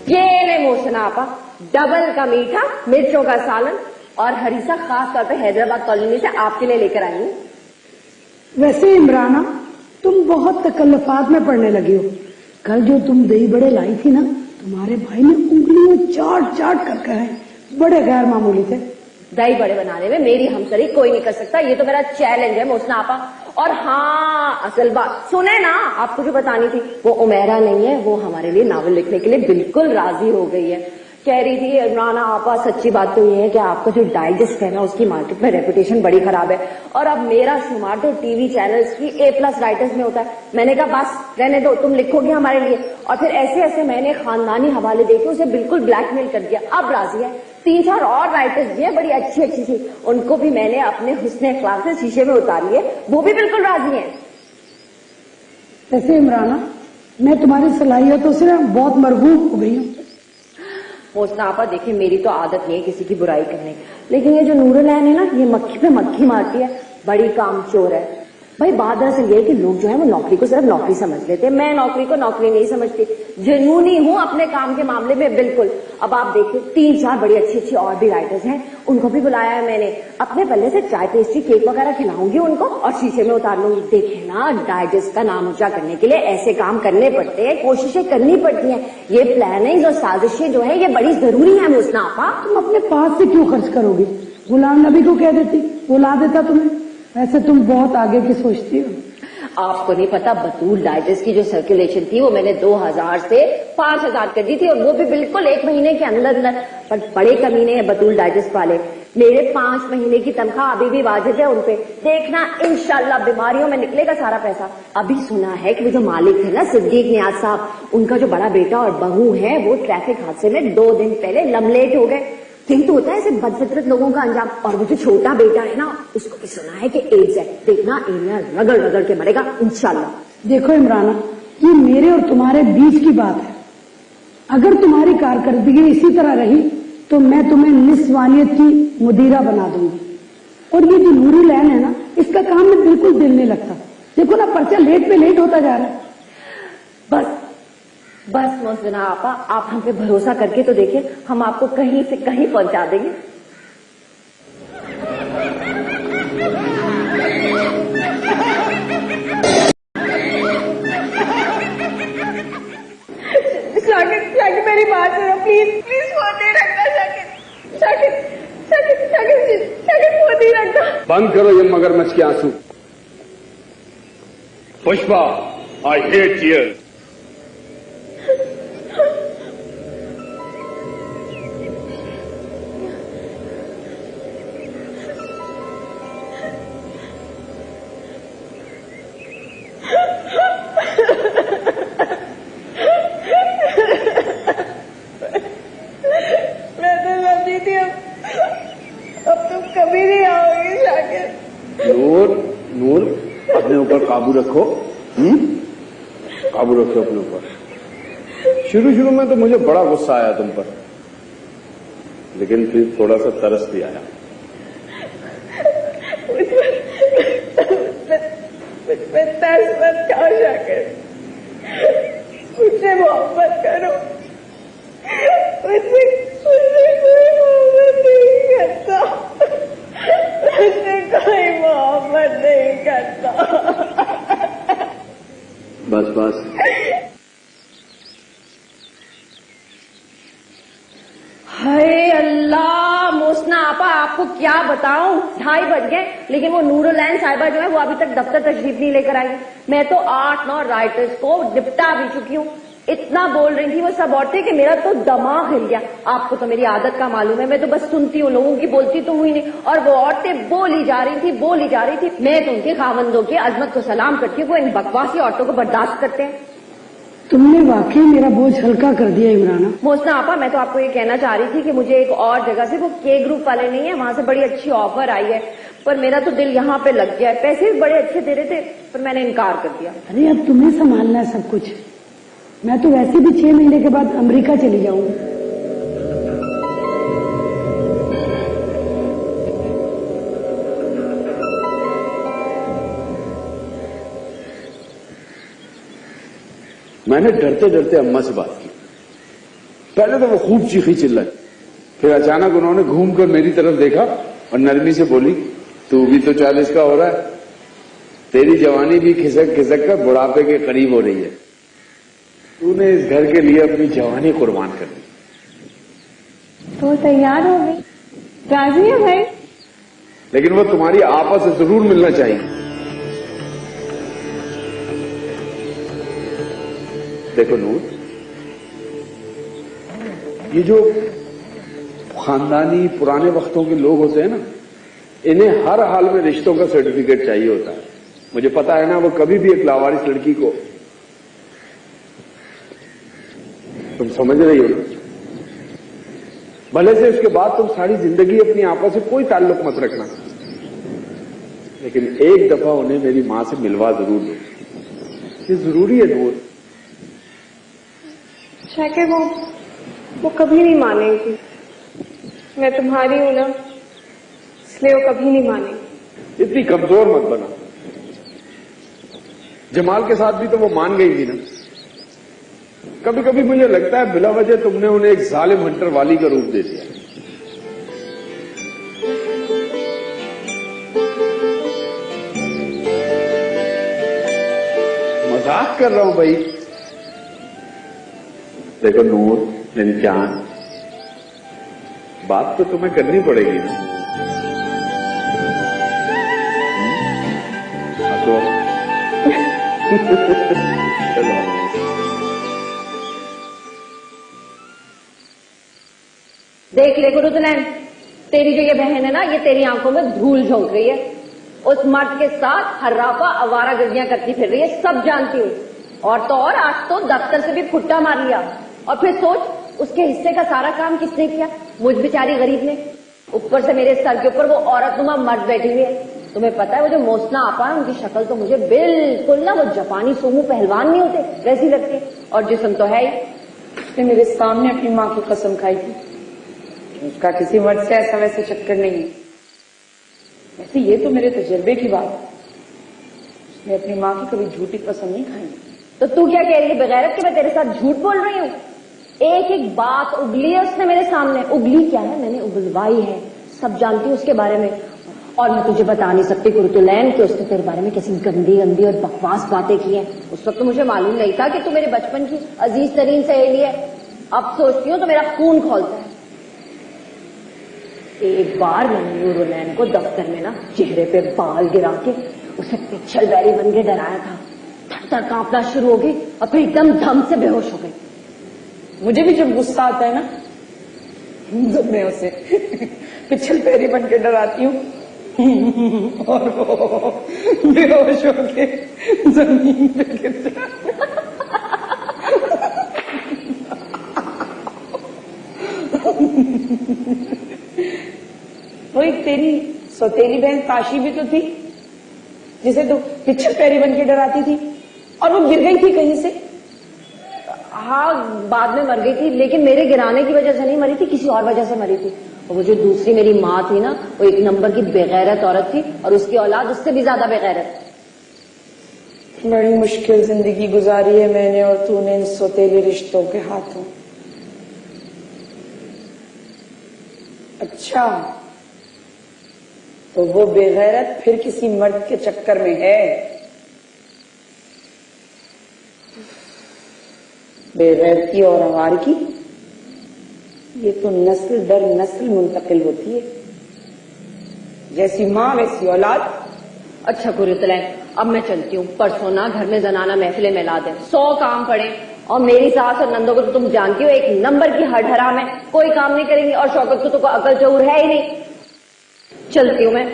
ये ले मोहसिना आपा, डबल का मीठा, मिर्चों का सालन और हरीसा खास तौर पे हैदराबाद कॉलोनी से आपके लिए लेकर आई हूँ। वैसे इमराना तुम बहुत तकल्लुफात में पड़ने लगी हो। कल जो तुम दही बड़े लाई थी ना, तुम्हारे भाई ने उंगलियों चाट कर कहे, बड़े गैर मामूली थे। दही बड़े बनाने में मेरी हमसरी कोई नहीं कर सकता, ये तो मेरा चैलेंज है मोहसिना आपा। और हाँ हाँ असल बात सुने ना, आपको जो बतानी थी, वो उमेरा नहीं है, वो हमारे लिए नावल लिखने के लिए बिल्कुल राजी हो गई है। कह रही थी इमराना आपा सच्ची बात तो ये है कि आपका जो डाइजेस्ट है ना उसकी मार्केट में रेपुटेशन बड़ी खराब है, और अब मेरा शुमार तो टीवी चैनल्स की A+ राइटर्स में होता है। मैंने कहा बस रहने दो, तुम लिखोगे हमारे लिए। और फिर ऐसे ऐसे मैंने खानदानी हवाले देके उसे बिल्कुल ब्लैकमेल कर दिया। अब राजी है। 3-4 और राइटर्स भी है बड़ी अच्छी अच्छी सी, उनको भी मैंने अपने हुस्ने अखलाक से शीशे में उतार लिए, वो भी बिल्कुल राजी है। वैसे इमराना, मैं तुम्हारी सलाहियतों से ना बहुत मरगूब हो गई हूँ। होसना आपा देखिए, मेरी तो आदत नहीं है किसी की बुराई करने, लेकिन ये जो नूरुलैन है ना, ये मक्खी पे मक्खी मारती है, बड़ी कामचोर है। भाई बात दरअसल ये है कि लोग जो है वो नौकरी को सिर्फ नौकरी समझ लेते हैं, मैं नौकरी को नौकरी नहीं समझती, जुनूनी हूँ अपने काम के मामले में बिल्कुल। अब आप देखिए 3-4 बड़ी अच्छी अच्छी और भी राइटर्स हैं, उनको भी बुलाया है मैंने। अपने पल्ले से चाय पेस्ट्री केक वगैरह खिलाऊंगी उनको और शीशे में उतार लूंगी। देखे ना, डाइजेस्ट का नाम ऊंचा करने के लिए ऐसे काम करने पड़ते हैं, कोशिशें करनी पड़ती हैं। ये प्लानिंग और साजिशें जो है ये बड़ी जरूरी है। मुस्ना आपा, तुम अपने पास से क्यों खर्च करोगी? गुलाम नबी को कह देती, बुला देता तुम्हें। वैसे तुम बहुत आगे की सोचती हो। आपको नहीं पता, बतूल डाइजेस्ट की जो सर्कुलेशन थी वो मैंने 2000 से 5000 कर दी थी, और वो भी बिल्कुल 1 महीने के अंदर अंदर। पर बड़े कमीने हैं बतूल डाइजेस्ट वाले। मेरे 5 महीने की तनख्वाह अभी भी वाजिब है उनपे। देखना इंशाल्लाह बीमारियों में निकलेगा सारा पैसा। अभी सुना है कि वो जो मालिक है ना सिद्दीक नियाज साहब, उनका जो बड़ा बेटा और बहू है वो ट्रैफिक हादसे में 2 दिन पहले लमलेट हो गए। यही तो होता है ऐसे बदफितरत लोगों का अंजाम। और वो जो छोटा बेटा है ना, उसको भी सुना है कि एड्स है। देखना एरिया रगड़ रगड़ के मरेगा इंशाल्लाह। देखो इमराना, ये मेरे और तुम्हारे बीच की बात है। अगर तुम्हारी कारकर्दगी इसी तरह रही तो मैं तुम्हें निस्वानियत की मुदीरा बना दूंगी। और ये जो नूरुलैन है ना, इसका काम में बिल्कुल दिल नहीं लगता। देखो ना, पर्चा लेट पे लेट होता जा रहा है। बस बस मोहसिना आपा, आप हम पे भरोसा करके तो देखिए, हम आपको कहीं से कहीं पहुंचा देंगे। शाकिर मेरी बात सुनो प्लीज, प्लीज फोन नहीं रखना शाकिर, शाकिर शाकिर शाकिर शाकिर फोन नहीं रखना। बंद करो ये मगरमच्छ के आंसू। Pushpa, I hate tears. काबू रखो, काबू रखो अपने ऊपर। शुरू में तो मुझे बड़ा गुस्सा आया तुम पर, लेकिन फिर थोड़ा सा तरस भी आया। तरस मत खाओ शाकिर, मुझसे मोहब्बत करो। मुझसे कोई मोहब्बत नहीं करता, मुझसे कोई मोहब्बत नहीं करता। बस बस, हाय अल्लाह, मोहसिना आपा आपको क्या बताऊं, 2:30 बज गए, लेकिन वो नूरुलैन साहिबा जो है वो अभी तक दफ्तर तशरीफ नहीं लेकर आई। मैं तो 8-9 राइटर्स को निपटा भी चुकी हूँ। इतना बोल रही थी वो सब औरतें कि मेरा तो दिमाग हिल गया। आपको तो मेरी आदत का मालूम है, मैं तो बस सुनती हूँ, लोगों की बोलती तो हुई नहीं। और वो औरतें बोली जा रही थी, बोली जा रही थी। मैं तो उनके खावंदों की अजमत को सलाम करती हूँ, वो इन बकवासी औरतों को बर्दाश्त करते हैं। तुमने वाकई मेरा बोझ हल्का कर दिया इमराना। मोहसिना आपा, मैं तो आपको ये कहना चाह रही थी कि मुझे एक और जगह से, वो के ग्रुप वाले नहीं है, वहां से बड़ी अच्छी ऑफर आई है, पर मेरा तो दिल यहाँ पे लग गया है। पैसे भी बड़े अच्छे दे रहे थे, पर मैंने इनकार कर दिया। अरे अब तुम्हें संभालना है सब कुछ। मैं तो वैसे भी 6 महीने के बाद अमेरिका चली जाऊंगी। मैंने डरते डरते अम्मा से बात की। पहले तो वो खूब चीखी चिल्लाई, फिर अचानक उन्होंने घूमकर मेरी तरफ देखा और नरमी से बोली, तू भी तो 40 का हो रहा है, तेरी जवानी भी खिसक खिसक कर बुढ़ापे के करीब हो रही है। तूने इस घर के लिए अपनी जवानी कुर्बान कर दी। तो तैयार हो गई, राजी है भाई? लेकिन वो तुम्हारी आपस से जरूर मिलना चाहिए। देखो नूर, ये जो खानदानी पुराने वक्तों के लोग होते हैं ना, इन्हें हर हाल में रिश्तों का सर्टिफिकेट चाहिए होता है। मुझे पता है ना, वो कभी भी एक लावारिस लड़की को, तुम समझ रही हो ना, भले से उसके बाद तुम सारी जिंदगी अपनी आपस से कोई ताल्लुक मत रखना, लेकिन एक दफा उन्हें मेरी मां से मिलवा जरूर दो। ये जरूरी है नूर। शाके वो कभी नहीं मानेगी। मैं तुम्हारी हूं ना, इसलिए वो कभी नहीं मानेगी। इतनी कमजोर मत बना। जमाल के साथ भी तो वो मान गई थी ना। कभी कभी मुझे लगता है बिला वजह तुमने उन्हें एक जालिम हंटर वाली का रूप दे दिया। मजाक कर रहा हूं भाई। देखो नूर, मेरी जान, बात तो तुम्हें करनी पड़ेगी ना। तो चलो। देख ले गुरुदुल्हन, तेरी जो ये बहन है ना, ये तेरी आंखों में धूल झोंक रही है। उस मर्द के साथ हर्राफा आवारागर्दियां करती फिर रही है, सब जानती हूँ। और तो और आज तो दफ्तर से भी फुट्टा मार लिया। और फिर सोच, उसके हिस्से का सारा काम किसने किया? मुझ बेचारी गरीब ने। ऊपर से मेरे सर के ऊपर वो औरतनुमा मर्द बैठी हुई है। तुम्हें पता है वो जो मोसना आपा है, उनकी शक्ल तो मुझे बिल्कुल ना वो जापानी सोमू पहलवान नहीं होते वैसी लगती है। और जिस्म तो है ही। उसने मेरे सामने अपनी माँ की कसम खाई थी। उसका किसी मर्द से ऐसा वैसे चक्कर नहीं है। वैसे ये तो मेरे तजर्बे की बात है। उसने अपनी माँ की कभी झूठी कसम नहीं खाई। तो तू क्या कह रही है बेगैरत कि मैं तेरे साथ झूठ बोल रही हूँ? एक एक बात उगली है उसने मेरे सामने। उगली क्या है, मैंने उगलवाई है। सब जानती हूँ उसके बारे में। और मैं तुझे बता नहीं सकती गुरुतुलैन कि उसने तेरे बारे में कैसी गंदी गंदी और बकवास बातें की हैं। उस वक्त तो मुझे मालूम नहीं था कि तू मेरे बचपन की अजीज तरीन सहेली है। अब सोचती हूँ तो मेरा खून खौलता है। एक बार मैंने नूरुलैन को दफ्तर में ना चेहरे पे बाल गिरा के उसे पिछल बैरी बन के डराया था। थर कांपना शुरू हो गई और फिर एकदम दम से बेहोश हो गई। मुझे भी जब गुस्सा आता है ना, जब मैं उसे पिछल पैरी बन के डराती हूँ और वो बेहोश होके जमीन पे गिरता है। वो एक तेरी सौतेली बहन काशी भी तो थी, जिसे तो पिछल पैरी बन के डराती थी, और वो गिर गई थी कहीं से। हाँ, बाद में मर गई थी, लेकिन मेरे गिराने की वजह से नहीं मरी थी, किसी और वजह से मरी थी। और वो जो दूसरी मेरी माँ थी ना, वो एक नंबर की बेगैरत औरत थी, और उसकी औलाद उससे भी ज्यादा बेगैरत। बड़ी मुश्किल जिंदगी गुजारी है मैंने और तूने इन सौतेले रिश्तों के हाथों। अच्छा, तो वो बेगैरत फिर किसी मर्द के चक्कर में है। बेगैरती और आवार की ये तो नस्ल दर नस्ल मुंतकिल होती है। जैसी माँ वैसी औलाद। अच्छा गुरुतलैन, अब मैं चलती हूँ। परसों ना घर में जनाना महफिलें में ला दे, 100 काम पड़े। और मेरी सास और नंदो को तो तुम जानती हो, एक नंबर की हड़हराम है, कोई काम नहीं करेंगी। और शौकत को तो कोई अकल जरूर है ही नहीं। चलती हूँ मैं।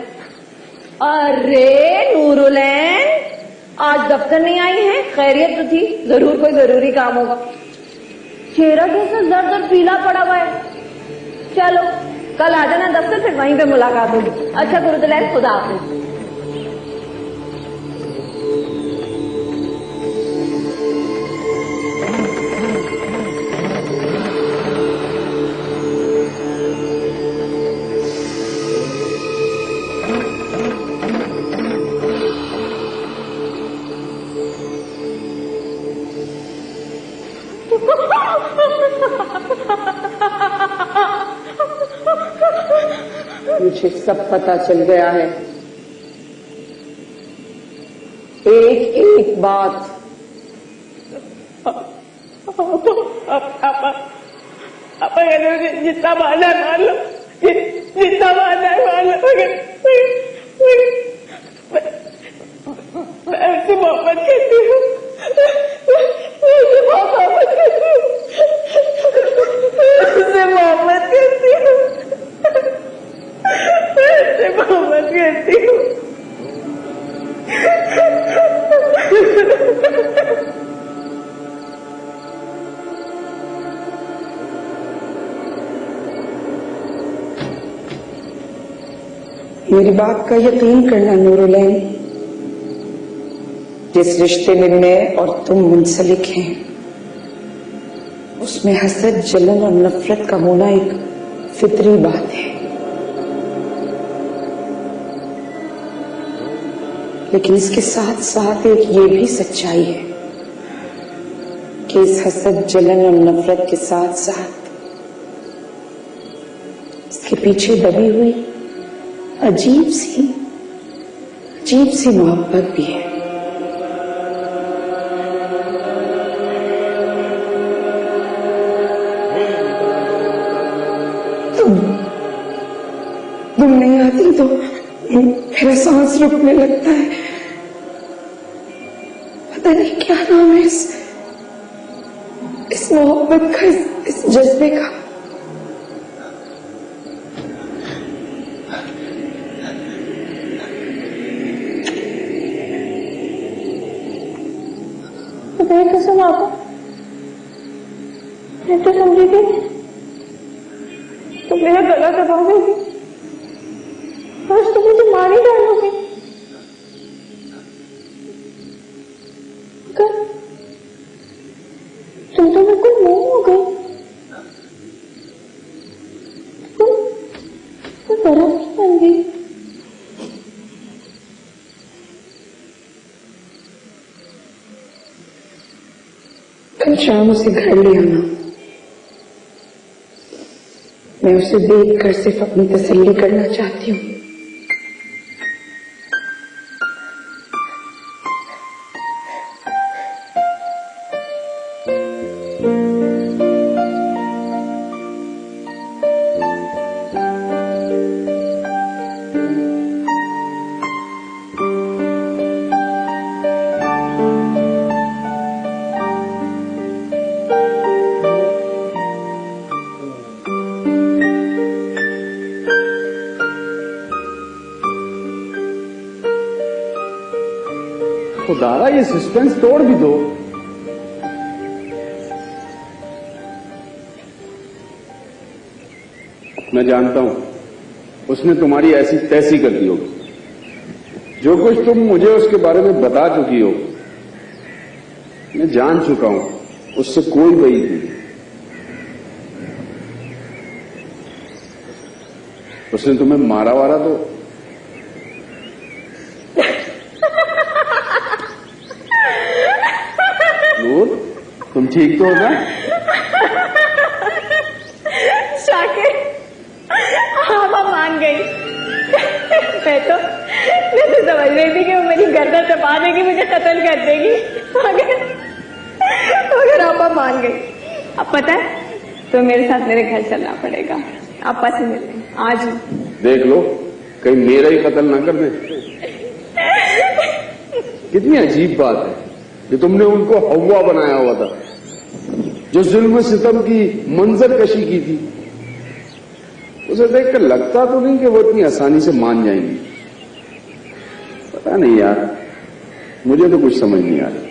अरे नूरुलैन, आज दफ्तर नहीं आई है? खैरियत तो थी, जरूर कोई जरूरी काम होगा। चेहरा कैसा जर्द और पीला पड़ा हुआ है। चलो कल आ जाना दफ्तर, फिर वहीं पे मुलाकात होगी। अच्छा गुरुतलैन, खुदा हाफिज। मुझे सब पता चल गया है, एक एक बात। जितना माना मान लो, जितना माना मान लो। मैं उससे मोहब्बत करती हूँ। मेरी बात का यकीन करना नूरुलैन, जिस रिश्ते में मैं और तुम मुंसलिक हैं उसमें हसद, जलन और नफरत का होना एक फितरी बात है। लेकिन इसके साथ साथ एक ये भी सच्चाई है कि इस हसद, जलन और नफरत के साथ साथ इसके पीछे दबी हुई अजीब सी मोहब्बत भी है। तुम नहीं आती तो मेरा सांस रुकने लगता है। पता नहीं क्या नाम है इस मोहब्बत का, इस जज्बे का। कसम आपा, मैं तो समझी थी तो मेरा गला दबाओगे और तुम मुझे मार ही डालोगे। तुम तो मेरे को मुंह हो गई। तुम बर्फ बन गई। कल शाम उसे घर ले आना। मैं उसे देखकर सिर्फ अपनी तसल्ली करना चाहती हूँ। खुदारा ये सस्पेंस तोड़ भी दो। मैं जानता हूं उसने तुम्हारी ऐसी तैसी कर दी होगी। जो कुछ तुम मुझे उसके बारे में बता चुकी हो मैं जान चुका हूं, उससे कोई बईद नहीं। उसने तुम्हें मारा वारा तो तुम ठीक तो हो ना? शाकिर, हाँ मान गई। मैं तो समझ रही थी कि वो मेरी गर्दन दबा देगी, मुझे कत्ल कर देगी, मगर आपा मान गई। अब पता है तो मेरे साथ मेरे घर चलना पड़ेगा, आपा से मिलने आज। देख लो कहीं मेरा ही कत्ल ना कर दे। कितनी अजीब बात है कि तुमने उनको हवा बनाया हुआ था, जो जुल्म सितम की मंजर कशी की थी। उसे देखकर लगता तो नहीं कि वो इतनी आसानी से मान जाएंगी। पता नहीं यार, मुझे तो कुछ समझ नहीं आ रहा।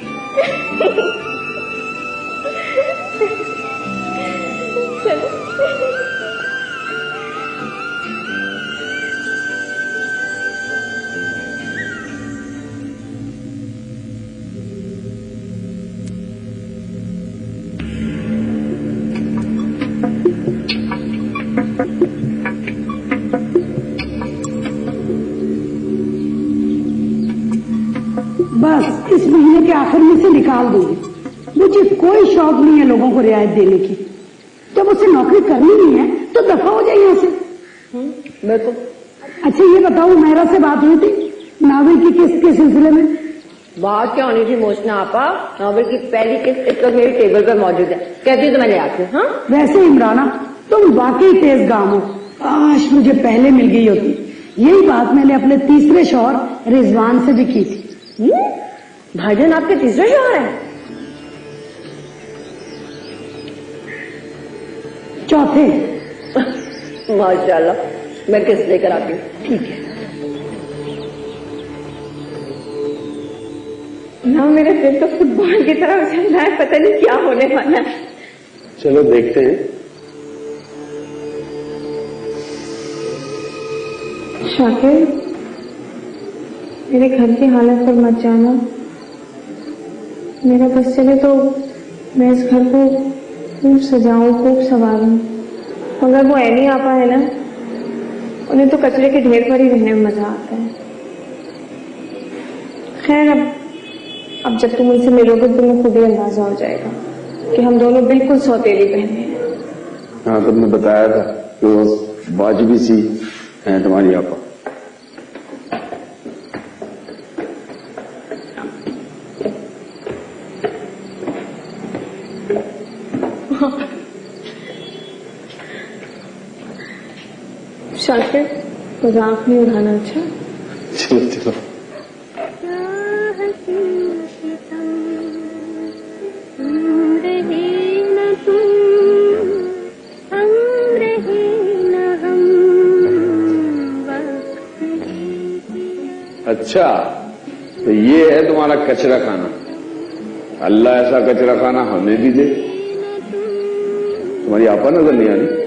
बस इस महीने के आखिर में से निकाल दूंगी। मुझे कोई शौक नहीं है लोगों को रियायत देने की। जब उसे नौकरी करनी नहीं है तो दफा हो जाए यहाँ से। मैं तो अच्छा ये बताओ, मेरा से बात हुई थी नावल की किस्त के सिलसिले में? बात क्या होनी थी मोचना आपा, नावल की पहली किस्त इस वक्त मेरी टेबल पर मौजूद है, कहती तो मैं ले आती हूँ। हाँ वैसे इमराना तुम वाकई तेज गाम हो, काश मुझे पहले मिल गई होती। यही बात मैंने अपने तीसरे शौहर रिजवान से भी की थी। भाईजान आपके तीसरे शौहर हैं? चौथे। माशाल्लाह, मैं किस्त लेकर आती हूँ। ठीक है ना, मेरा दिल तो फुटबॉल की तरह उछल रहा है, पता नहीं क्या होने वाला है। चलो देखते हैं। शाकिर, मेरे घर की हालत पर मत जाना। मेरा बस चले तो मैं इस घर को खूब सजाऊं, खूब संवारूं। मगर वो ऐनी आपा है ना, उन्हें तो कचरे के ढेर पर ही रहने में मजा आता है। खैर, अब जब तुम उनसे मिलोगे तो तुम्हें खुद ही अंदाजा हो जाएगा कि हम दोनों बिल्कुल सौतेली बहनें हैं। हाँ, तुमने बताया था कि वो वाजिबी सी है तुम्हारी आपा। शाकिर, मजाक नहीं उड़ाना। अच्छा चलो चलो। अच्छा, तो ये है तुम्हारा कचरा खाना। अल्लाह ऐसा कचरा खाना हमें भी दे। तुम्हारी आपा नजर नहीं आ रही?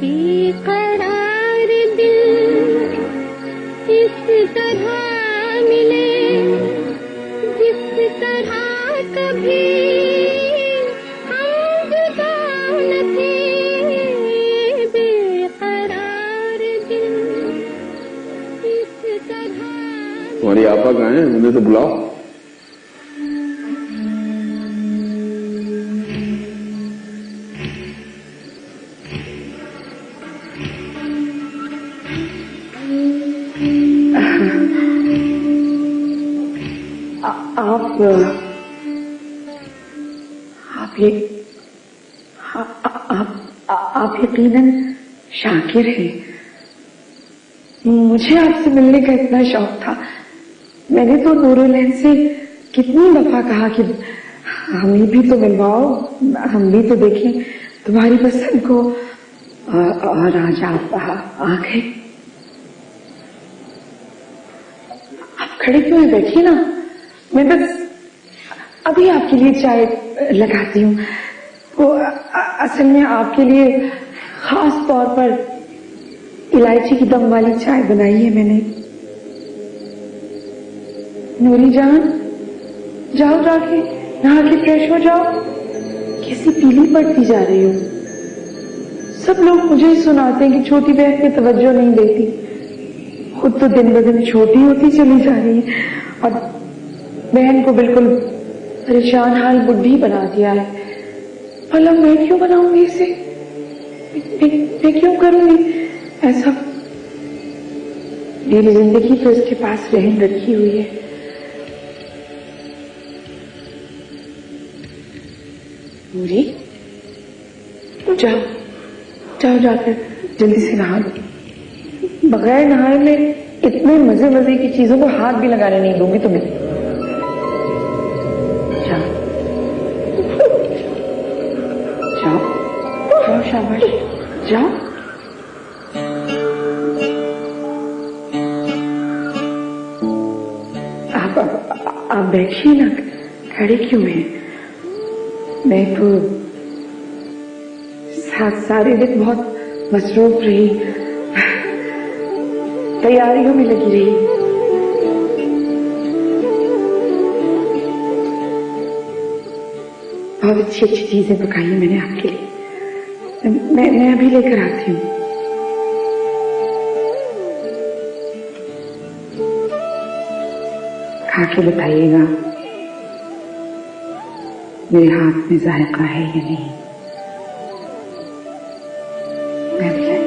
बेकरार दिल इस तरह मिले जिस तरह कभी हम जुदा न थे। बेकरार दिल इस तरह। तुम्हारी आपा कहाँ है? उन्हें तो बुलाओ। आप यकीनन शाकिर हैं। मुझे आपसे मिलने का इतना शौक था। मैंने तो नूरुलैन से कितनी दफा कहा कि हमें भी तो मिलवाओ, हम भी तो देखें तुम्हारी पसंद को। और आज आप आ गए। आप खड़े क्यों हैं? बैठिए ना, मैं बस अभी आपके लिए चाय लगाती हूँ। वो असल में आपके लिए खास तौर पर इलायची की दम वाली चाय बनाई है मैंने। नूरी जान, जाओ जाके नहा के फ्रेश हो जाओ। कैसी पीली पड़ती जा रही हो। सब लोग मुझे ही सुनाते हैं कि छोटी बहन पे तवज्जो नहीं देती। खुद तो दिन ब दिन छोटी होती चली जा रही है और बहन को बिल्कुल परेशान हाल बुढ़ी बना दिया है। भला मैं क्यों बनाऊंगी इसे? मैं क्यों करूंगी ऐसा? मेरी जिंदगी तो इसके पास रहन रखी हुई है। नूरी, जाओ जाओ, जाकर जल्दी से नहा लो। बगैर नहाए में इतने मजे मजे की चीजों को हाथ भी लगाने नहीं दूंगी तुम्हें। जाओ जाओ जाओ, शाबाश, जाओ। आप बैठिए ना, खड़े क्यों हैं? मैं तो सारे दिन बहुत मसरूफ रही, तैयारियों में लगी रही। बहुत अच्छी अच्छी चीजें पकाई मैंने आपके लिए। मैं अभी लेकर आती हूँ। खा के बताइएगा मेरे हाथ में जायका है या नहीं। मैं भी आई।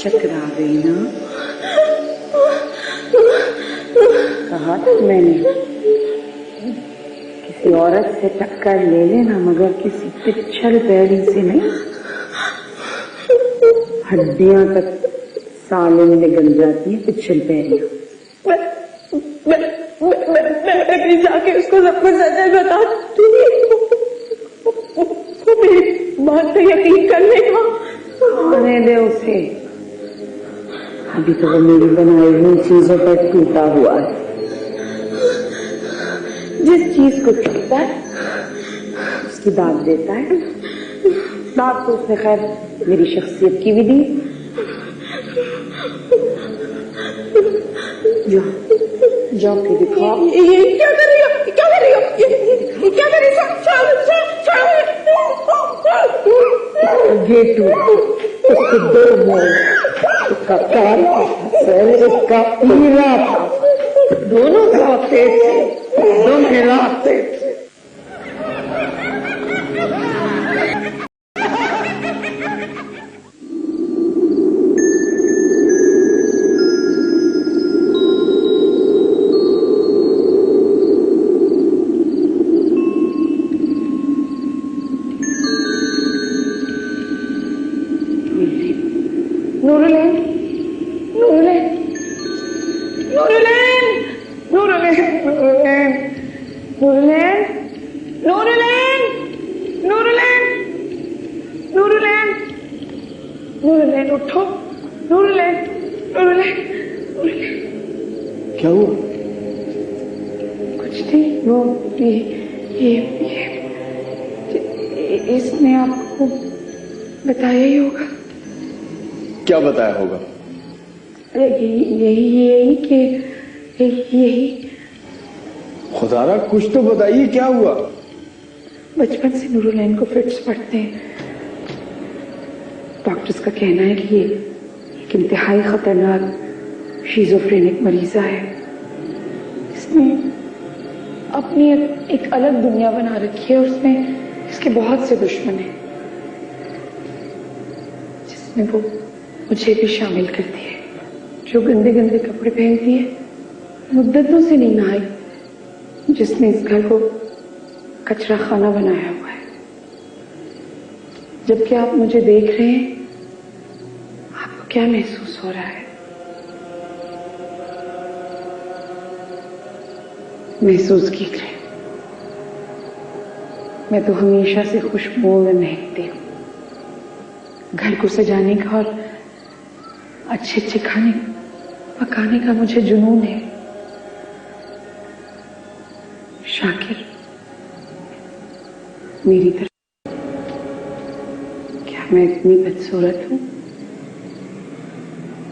चक्कर आ गई ना? कहा था मैंने किसी औरत से टक्कर ले लेना, मगर किसी पिछल पैरी से नहीं। हड्डियां तक सालों में निगल जाती है पिछल पैरियां। मैं जाके उसको सब कुछ सच बता दूंगी। वो मेरी बात पे यकीन कर लेगा। आने दे उसे, अभी तो वो मेरी बनाई हुई चीजों पर टूटा हुआ है। जिस चीज को छूता है उसकी दाद देता है। दाद तो उसने खैर मेरी शख्सियत की भी दी। जाओ के दिखाओ। ये क्या कर रही हो? क्या कर रही हो? ये क्या कर रही हो? गेटू उसके दो मोड़, उसका काला सर, उसका पीला था, दोनों खाते थे, दोनों मिलाते थे। नूरुलैन उठो, नूरुलैन, नूरुलैन, क्या हुआ? कुछ नहीं, वो ये इसने आपको बताया ही होगा। क्या बताया होगा? यही खुदारा कुछ तो बताइए, क्या हुआ? बचपन से नूरुलैन को फिट्स पड़ते हैं। डॉक्टर्स का कहना है कि ये एक इंतहाई खतरनाक शिज़ोफ्रेनिक मरीजा है। इसने अपनी एक अलग दुनिया बना रखी है। उसमें इसके बहुत से दुश्मन हैं, जिसमें वो मुझे भी शामिल करती है। जो गंदे गंदे कपड़े पहनती है, मुद्दतों से नहीं नहाई, जिसने इस घर को कचरा खाना बनाया हुआ है। जबकि आप मुझे देख रहे हैं, आपको क्या महसूस हो रहा है? महसूस कीजिए, मैं तो हमेशा से खुशबुओं में महकती हूँ। घर को सजाने का और अच्छे अच्छे खाने पकाने का मुझे जुनून है। शाकिर, मेरी तरफ क्या मैं इतनी बदसूरत हूं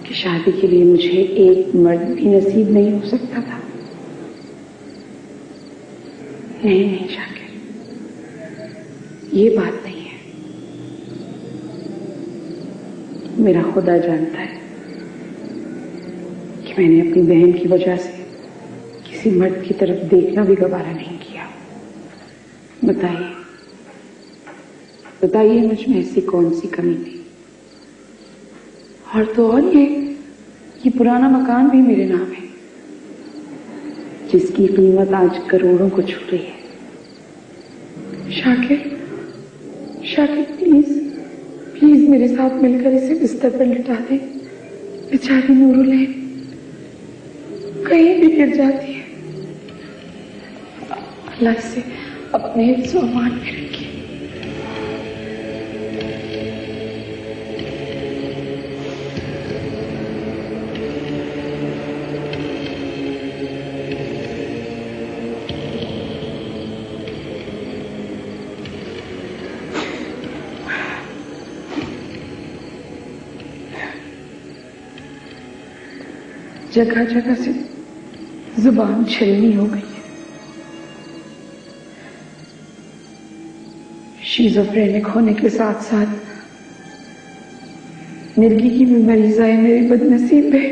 कि शादी के लिए मुझे एक मर्द भी नसीब नहीं हो सकता था? नहीं नहीं शाकिर, ये बात नहीं है। मेरा खुदा जानता है कि मैंने अपनी बहन की वजह से किसी मर्द की तरफ देखना भी गवारा नहीं किया। बताइए बताइए, मुझ में ऐसी कौन सी कमी थी? और तो और ये पुराना मकान भी मेरे नाम है, जिसकी कीमत आज करोड़ों को छू रही है। शाकिर, शाकिर प्लीज प्लीज मेरे साथ मिलकर इसे बिस्तर पर लिटा दे। बेचारी नूरुलैन कहीं भी गिर जाती है। अल्लाह से अपने हिफ्ज़ व अमान में रखिए। जगह जगह से जुबान छलनी हो गई है। शिज़ोफ्रेनिक होने के साथ साथ मिर्गी की भी मरीजा है मेरी बदनसीब है।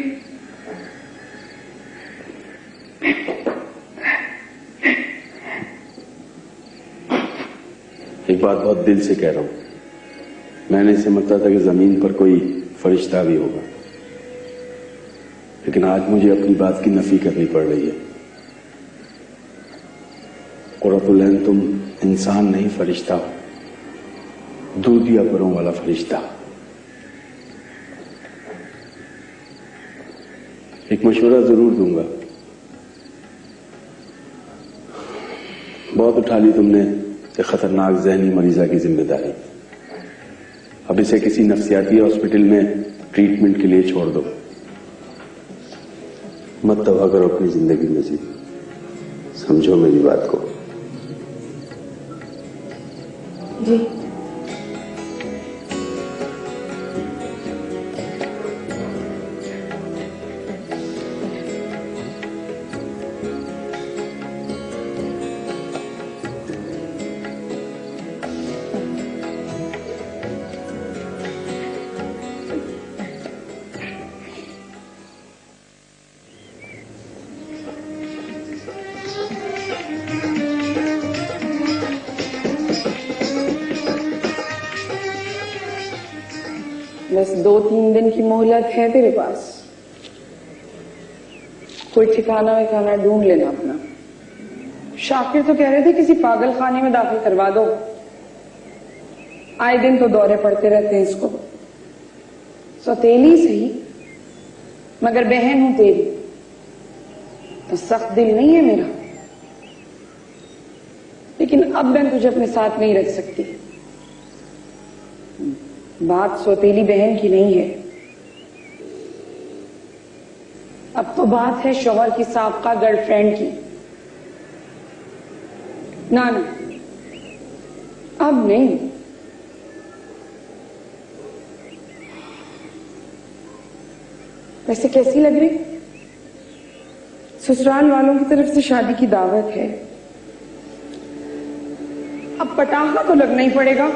एक बात बहुत दिल से कह रहा हूं, मैंने समझता था कि जमीन पर कोई फरिश्ता भी होगा, लेकिन आज मुझे अपनी बात की नफी करनी पड़ रही है। कुर्रतुल-ऐन, तुम इंसान नहीं फरिश्ता हो, दूधिया परों वाला फरिश्ता। एक मशवरा जरूर दूंगा। बहुत उठा ली तुमने एक खतरनाक जहनी मरीजा की जिम्मेदारी। अब इसे किसी नफ्सियाती हॉस्पिटल में ट्रीटमेंट के लिए छोड़ दो। मत तबाह करो अपनी जिंदगी मजीद। समझो मेरी बात को। जी बस 2-3 दिन की मोहलत है तेरे पास। कोई ठिकाना विकाना ढूंढ लेना अपना। शाकिर तो कह रहे थे किसी पागल खाने में दाखिल करवा दो। आए दिन तो दौरे पड़ते रहते हैं इसको। सौतेली सही मगर बहन हूं तेरी, तो सख्त दिल नहीं है मेरा। लेकिन अब मैं तुझे अपने साथ नहीं रख सकती। बात सौतेली बहन की नहीं है, अब तो बात है शौहर की साबका गर्लफ्रेंड की। ना ना अब नहीं। वैसे कैसी लग रही? ससुराल वालों की तरफ से शादी की दावत है, अब पटाखा तो लगना ही पड़ेगा।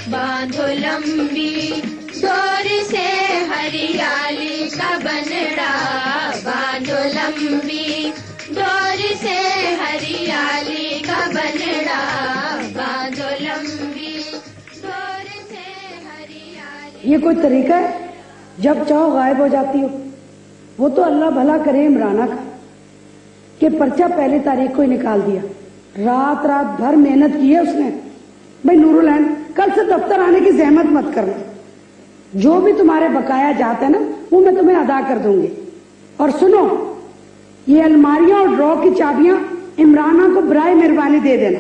बांधो लंबी डोर से हरियाली का बनड़ा, बांधो लंबी डोर से हरियाली का बनड़ा, बांधो लंबी डोर से हरियाली। ये कोई तरीका है? जब चाहो गायब हो जाती हो। वो तो अल्लाह भला करे इमराना का कि पर्चा पहली तारीख को ही निकाल दिया। रात रात भर मेहनत की है उसने। भाई नूरुलैन, कल से दफ्तर आने की जहमत मत करना। जो भी तुम्हारे बकाया जाते हैं ना, वो मैं तुम्हें अदा कर दूंगी। और सुनो, ये अलमारियां और ड्रॉ की चाबियां इमराना को बराए मेहरबानी दे देना।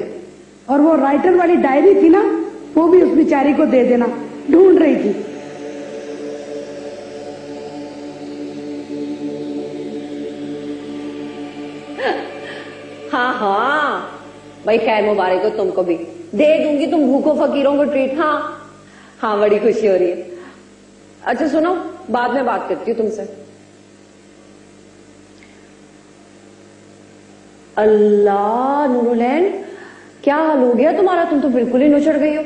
और वो राइटर वाली डायरी थी ना, वो भी उस बेचारी को दे देना, ढूंढ रही थी। हाँ हाँ भाई, खैर मुबारक हो तुमको भी। दे दूंगी तुम भूखों फकीरों को ट्रीट। हाँ हाँ, बड़ी खुशी हो रही है। अच्छा सुनो, बाद में बात करती हूँ तुमसे। अल्लाह नूरुलैन, क्या हाल हो गया तुम्हारा? तुम तो बिल्कुल ही नुचड़ गई हो।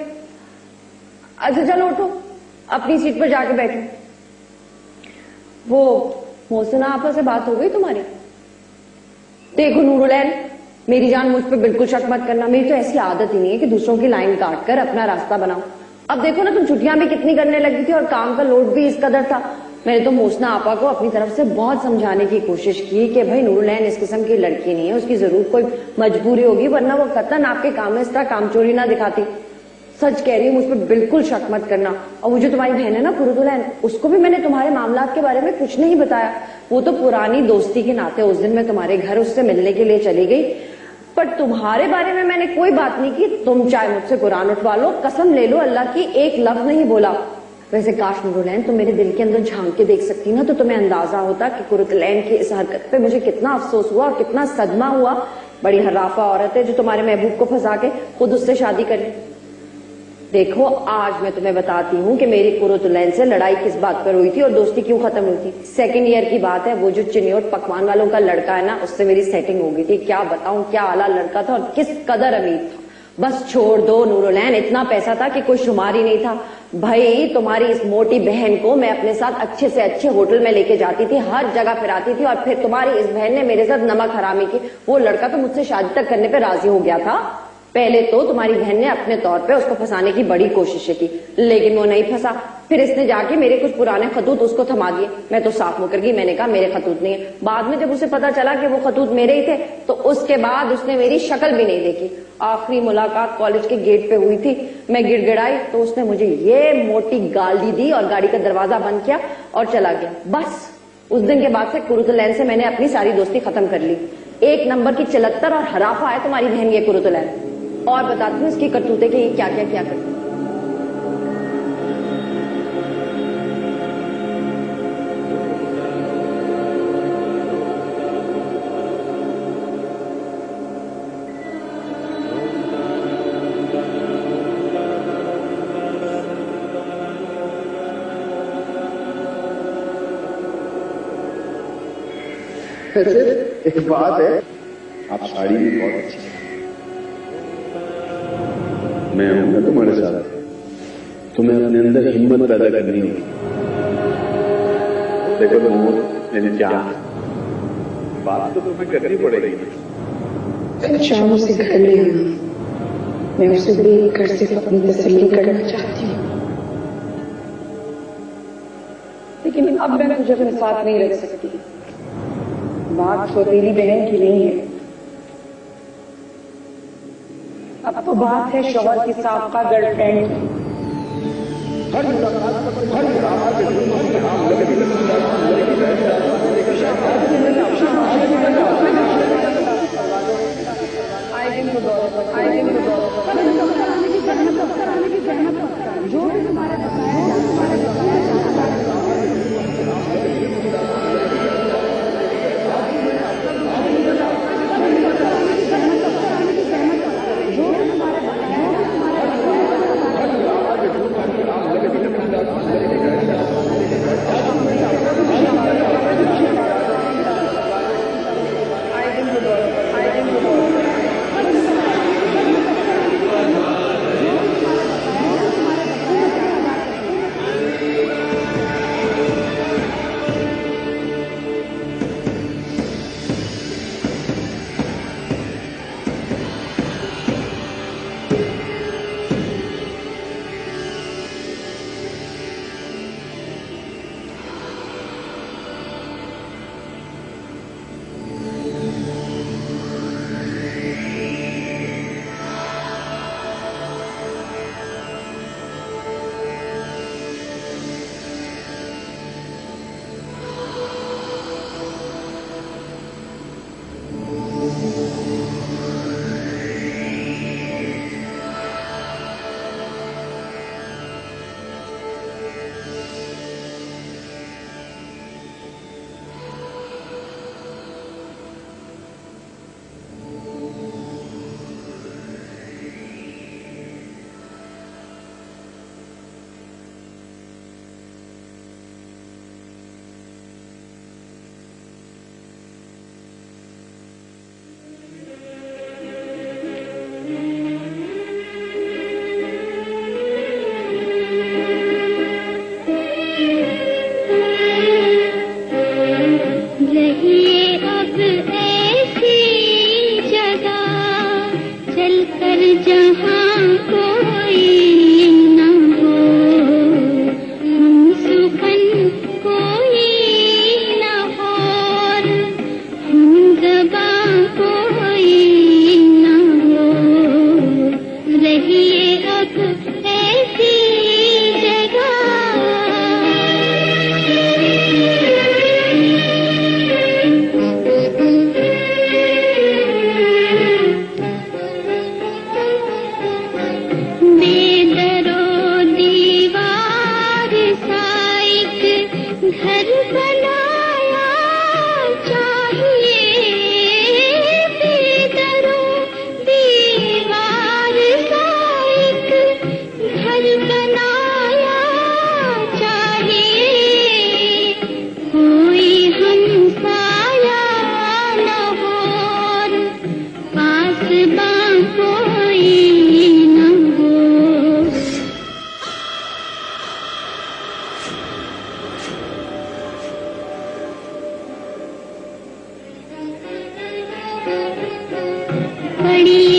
अच्छा चलो उठो, अपनी सीट पर जाके बैठो। वो मोहसिना आपा से बात हो गई तुम्हारी? देखो नूरुलैन, मेरी जान, मुझ पे बिल्कुल शक मत करना। मेरी तो ऐसी आदत ही नहीं है कि दूसरों की लाइन काट कर अपना रास्ता बनाऊं। अब देखो ना, तुम छुट्टियां भी कितनी करने लगी थी और काम का लोड भी इस कदर था। मैंने तो मोहसिना आपा को अपनी तरफ से बहुत समझाने की कोशिश की कि भाई नूरुलैन इस किस्म की लड़की नहीं है, उसकी जरूर कोई मजबूरी होगी, वरना वो कतन आपके काम में इस तरह कामचोरी ना दिखाती। सच कह रही हूँ, मुझ पर बिल्कुल शक मत करना। और वो जो तुम्हारी बहन है ना कुरुतुलैन, उसको भी मैंने तुम्हारे मामलात के बारे में कुछ नहीं बताया। वो तो पुरानी दोस्ती के नाते उस दिन मैं तुम्हारे घर उससे मिलने के लिए चली गई, पर तुम्हारे बारे में मैंने कोई बात नहीं की। तुम चाहे मुझसे कुरान उठवा लो, कसम ले लो अल्लाह की, एक लफ्ज नहीं बोला। वैसे काश नूरुलैन तुम मेरे दिल के अंदर झांक के देख सकती ना, तो तुम्हें अंदाजा होता कि कुरुतुलैन की इस हरकत पे मुझे कितना अफसोस हुआ, कितना सदमा हुआ। बड़ी हर्राफा औरत है जो तुम्हारे महबूब को फंसा के खुद उससे शादी करे। देखो आज मैं तुम्हें बताती हूँ कि मेरी कुरुतुलैन से लड़ाई किस बात पर हुई थी और दोस्ती क्यों खत्म हुई थी। 2nd ईयर की बात है। वो जो चिन्योट पकवान वालों का लड़का है ना, उससे मेरी सेटिंग हो गई थी। क्या बताऊं, क्या आला लड़का था और किस कदर अमीर था। बस छोड़ दो नूरुलैन, इतना पैसा था कि कोई शुमार ही नहीं था। भाई तुम्हारी इस मोटी बहन को मैं अपने साथ अच्छे से अच्छे होटल में लेके जाती थी, हर जगह फिराती थी, और फिर तुम्हारी इस बहन ने मेरे साथ नमक हरामी की। वो लड़का तो मुझसे शादी तक करने पे राजी हो गया था। पहले तो तुम्हारी बहन ने अपने तौर पे उसको फंसाने की बड़ी कोशिशें की, लेकिन वो नहीं फंसा। फिर इसने जाके मेरे कुछ पुराने खतूत उसको थमा दिए। मैं तो साफ मुकर गई, मैंने कहा मेरे खतूत नहीं है। बाद में जब उसे पता चला कि वो खतूत मेरे ही थे, तो उसके बाद उसने मेरी शक्ल भी नहीं देखी। आखिरी मुलाकात कॉलेज के गेट पे हुई थी, मैं गिड़गिड़ाई तो उसने मुझे ये मोटी गाली दी और गाड़ी का दरवाजा बंद किया और चला गया। बस उस दिन के बाद से कुरुतुलैन से मैंने अपनी सारी दोस्ती खत्म कर ली। एक नंबर की चलत्तर और हराफा है तुम्हारी बहन ये कुरुतुलैन। और बताती हूँ इसकी करतूते कि क्या क्या क्या करती। एक बात है, आप साड़ी भी बहुत अच्छी है। मैं हूं ना तुम्हारे साथ, तुम्हें अपने अंदर हिम्मत पैदा करनी होगी। देखो मैंने क्या बात तो तुम्हें करनी पड़ेगी। शाम से घर ले आना, मैं उसे देख कर सिर्फ अपनी तसल्ली करना चाहती हूँ, लेकिन अब मैं तुझे अपने साथ नहीं रख सकती। बात तो तेरी बहन की नहीं है, अब तो बात है शौहर की साबका गर्लफ्रेंड की। जो भी तुम्हारे बड़ी